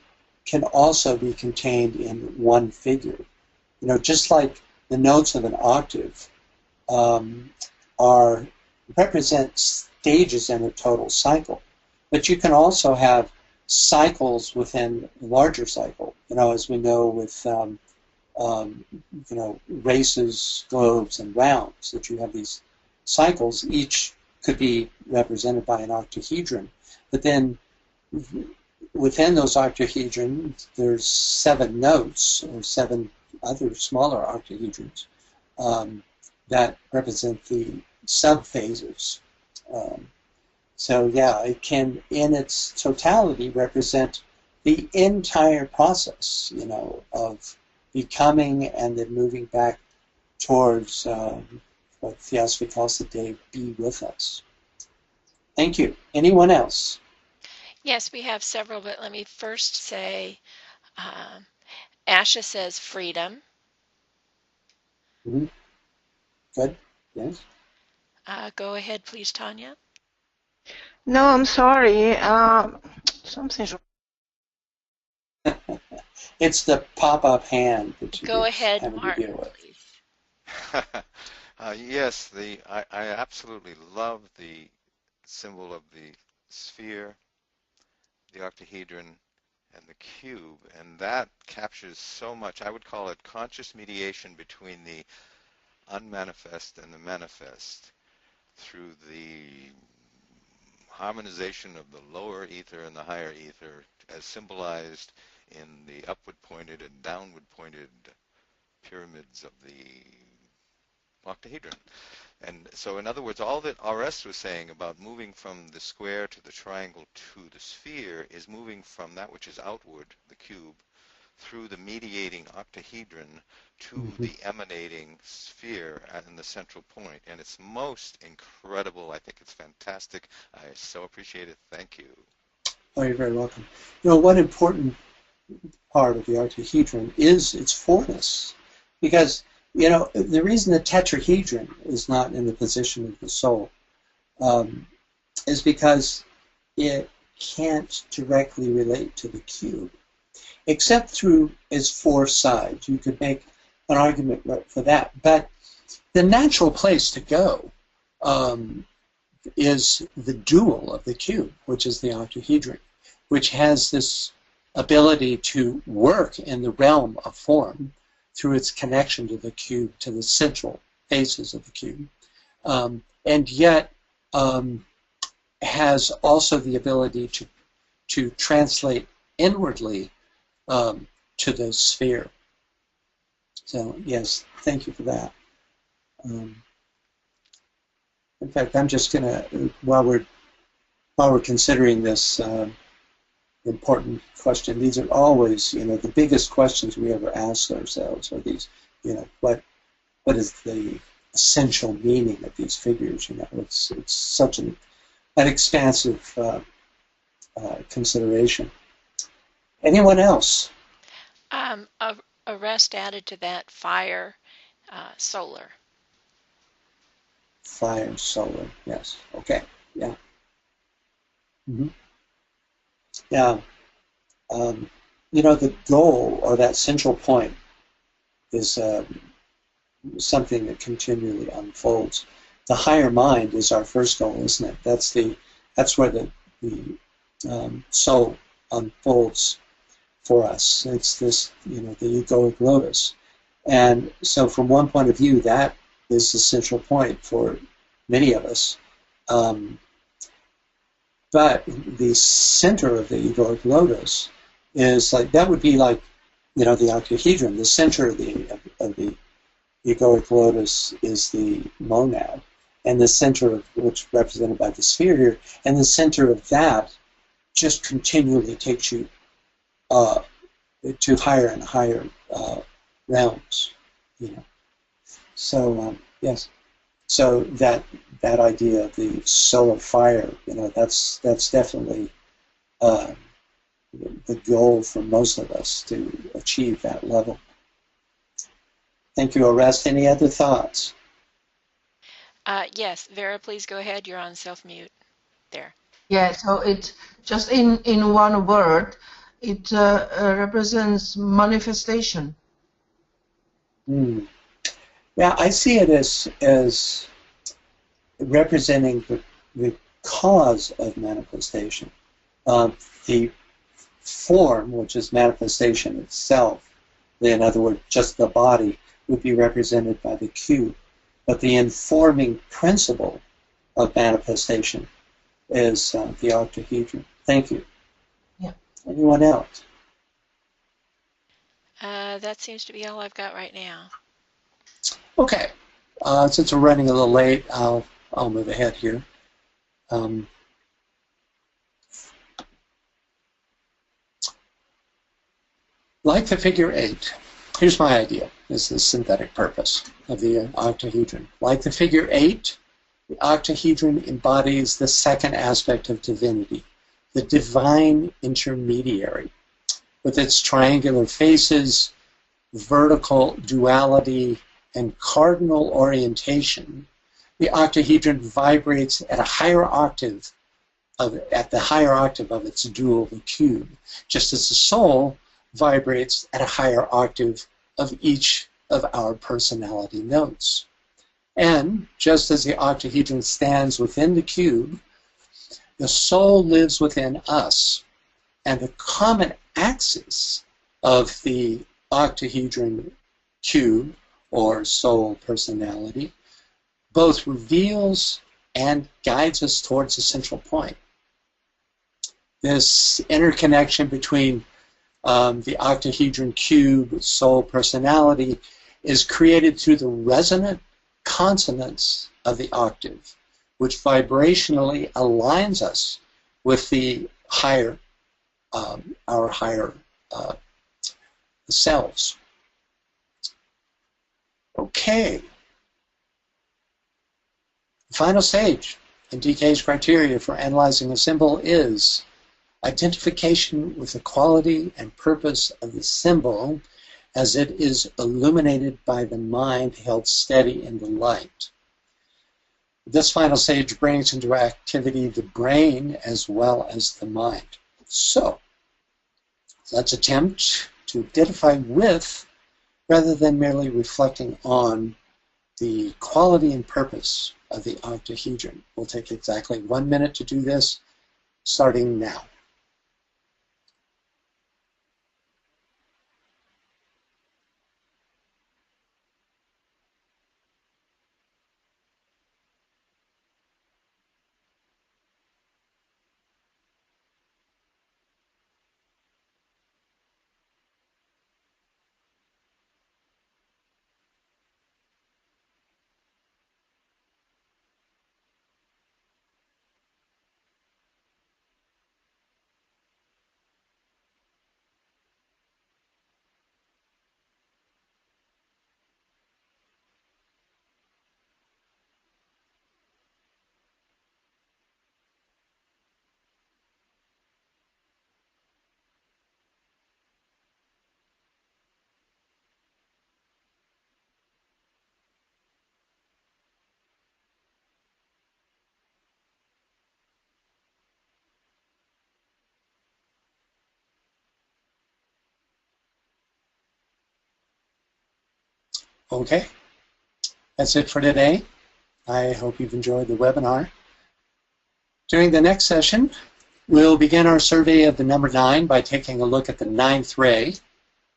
can also be contained in one figure. Just like the notes of an octave represent stages in a total cycle, but you can also have cycles within a larger cycle. As we know with races, globes, and rounds, that you have these cycles. Each could be represented by an octahedron, but then within those octahedrons, there's 7 notes or 7 other smaller octahedrons that represent the subphases. So yeah, it can, in its totality, represent the entire process, of becoming and then moving back towards what Theosophy calls the day be with us. Thank you. Anyone else? Yes, we have several, but let me first say, Asha says freedom. Mm-hmm. Good. Yes. Go ahead, please, Tanya. No, I'm sorry. Something. It's the pop-up hand that you Go ahead, having to Martin, deal with. please. Yes, I absolutely love the symbol of the sphere, the octahedron, and the cube, and that captures so much. I would call it conscious mediation between the unmanifest and the manifest through the harmonization of the lower ether and the higher ether as symbolized in the upward pointed and downward pointed pyramids of the octahedron. And so in other words, all that RS was saying about moving from the square to the triangle to the sphere is moving from that which is outward, the cube, through the mediating octahedron to the emanating sphere in the central point. And it's most incredible. I think it's fantastic. I so appreciate it. Thank you. Oh, you're very welcome. You know, one important part of the octahedron is its fourness. Because, you know, the reason the tetrahedron is not in the position of the soul is because it can't directly relate to the cube, except through its four sides. You could make an argument for that. But the natural place to go is the dual of the cube, which is the octahedron, which has this ability to work in the realm of form through its connection to the cube, to the central faces of the cube, and yet has also the ability to translate inwardly to the sphere. So yes, thank you for that. In fact, I'm just going to, while we're considering this important question, these are always, you know, the biggest questions we ever ask ourselves are these, you know, what is the essential meaning of these figures? You know, it's such an expansive consideration. Anyone else? A rest added to that, fire, solar. Fire, solar, yes. Okay, yeah. Yeah. You know, the goal, or that central point, is something that continually unfolds. The higher mind is our first goal, isn't it? That's where the soul unfolds for us. It's this, you know, the egoic lotus. And so from one point of view, that is the central point for many of us. But the center of the egoic lotus is like, that would be like, you know, the octahedron. The center of the egoic lotus is the monad, and the center of which represented by the sphere here, and the center of that just continually takes you to higher and higher realms, you know. So yes, so that idea of the solar fire, you know, that's definitely the goal for most of us, to achieve that level. Thank you, Orest. Any other thoughts? Yes, Vera, please go ahead. You're on self-mute there. Yeah, so it just in one word, it represents manifestation. Yeah, I see it as representing the cause of manifestation. The form, which is manifestation itself, in other words, just the body, would be represented by the cube. But the informing principle of manifestation is the octahedron. Thank you. Yeah. Anyone else? That seems to be all I've got right now. Okay. Since we're running a little late, I'll move ahead here. Like the figure 8, here's my idea. This is the synthetic purpose of the octahedron. Like the figure 8, the octahedron embodies the second aspect of divinity, the divine intermediary. With its triangular faces, vertical duality, and cardinal orientation, the octahedron vibrates at a higher octave of its dual, the cube, just as the soul vibrates at a higher octave of each of our personality notes. And just as the octahedron stands within the cube, the soul lives within us, and the common axis of the octahedron cube, or soul personality, both reveals and guides us towards a central point. This interconnection between the octahedron cube soul personality is created through the resonant consonants of the octave, which vibrationally aligns us with the higher, our higher selves. Okay. The final stage in DK's criteria for analyzing a symbol is identification with the quality and purpose of the symbol as it is illuminated by the mind held steady in the light. This final stage brings into activity the brain as well as the mind. So, let's attempt to identify with rather than merely reflecting on the quality and purpose of the octahedron. We'll take exactly 1 minute to do this, starting now. Okay, that's it for today. I hope you've enjoyed the webinar. During the next session, we'll begin our survey of the number 9 by taking a look at the 9th ray.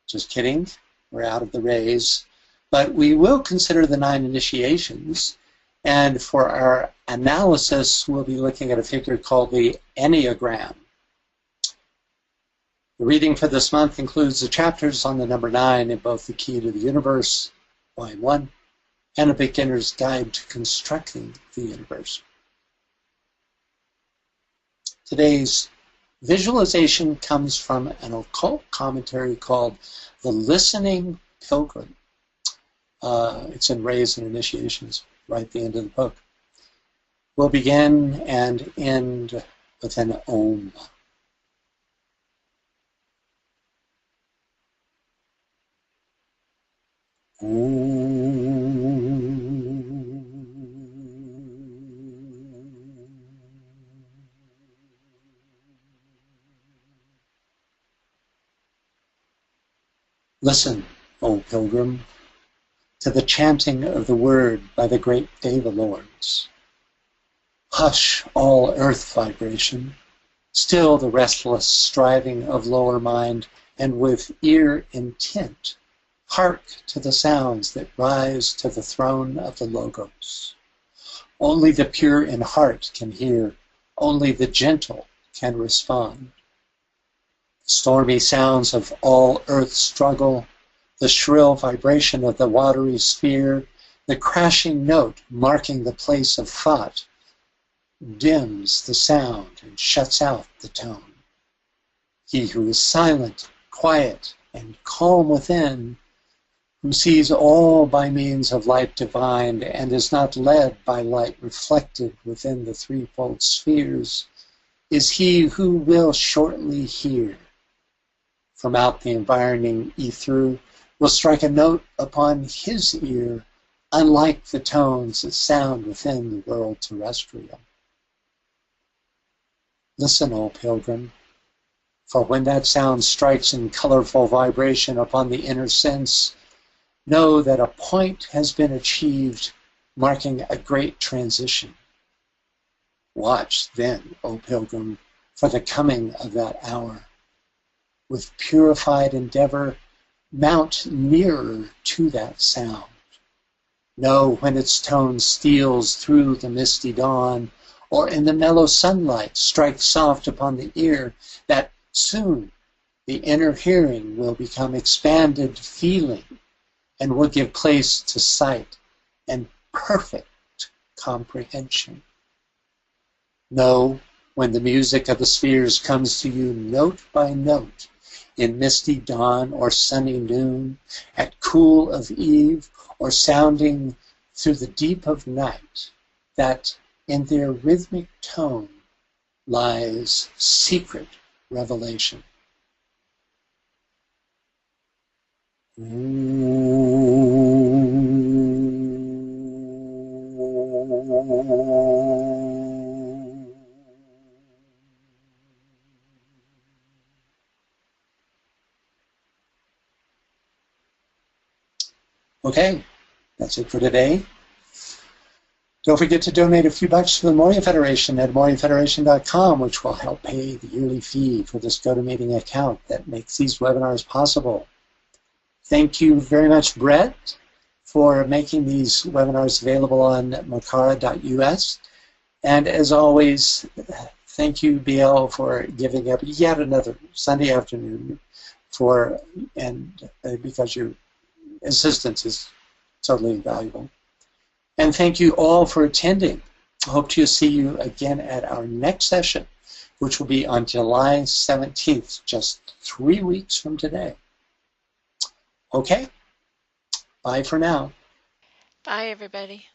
Just kidding, we're out of the rays. But we will consider the 9 initiations, and for our analysis, we'll be looking at a figure called the Enneagram. The reading for this month includes the chapters on the number 9 in both The Key to the Universe, Volume 1, and A Beginner's Guide to Constructing the Universe. Today's visualization comes from an occult commentary called The Listening Pilgrim. It's in Rays and Initiations, right at the end of the book. We'll begin and end with an Om. Listen, O pilgrim, to the chanting of the word by the great Deva-lords. Hush all earth vibration, still the restless striving of lower mind, and with ear intent, hark to the sounds that rise to the throne of the Logos. Only the pure in heart can hear, only the gentle can respond. The stormy sounds of all earth struggle, the shrill vibration of the watery sphere, the crashing note marking the place of thought, dims the sound and shuts out the tone. He who is silent, quiet, and calm within, who sees all by means of light divine and is not led by light reflected within the threefold spheres, is he who will shortly hear. From out the environing ether will strike a note upon his ear, unlike the tones that sound within the world terrestrial. Listen, O pilgrim, for when that sound strikes in colorful vibration upon the inner sense, Know that a point has been achieved, marking a great transition. Watch then, O pilgrim, for the coming of that hour. With purified endeavor, mount nearer to that sound. Know when its tone steals through the misty dawn, or in the mellow sunlight strikes soft upon the ear, that soon the inner hearing will become expanded feeling and will give place to sight and perfect comprehension. Know when the music of the spheres comes to you note by note, in misty dawn or sunny noon, at cool of eve, or sounding through the deep of night, that in their rhythmic tone lies secret revelation. Okay, that's it for today. Don't forget to donate a few bucks to the Moria Federation at moriafederation.com, which will help pay the yearly fee for this GoToMeeting account that makes these webinars possible. Thank you very much, Brett, for making these webinars available on makara.us. And as always, thank you, BL, for giving up yet another Sunday afternoon because your assistance is totally invaluable. And thank you all for attending. I hope to see you again at our next session, which will be on July 17th, just 3 weeks from today. Okay, bye for now. Bye, everybody.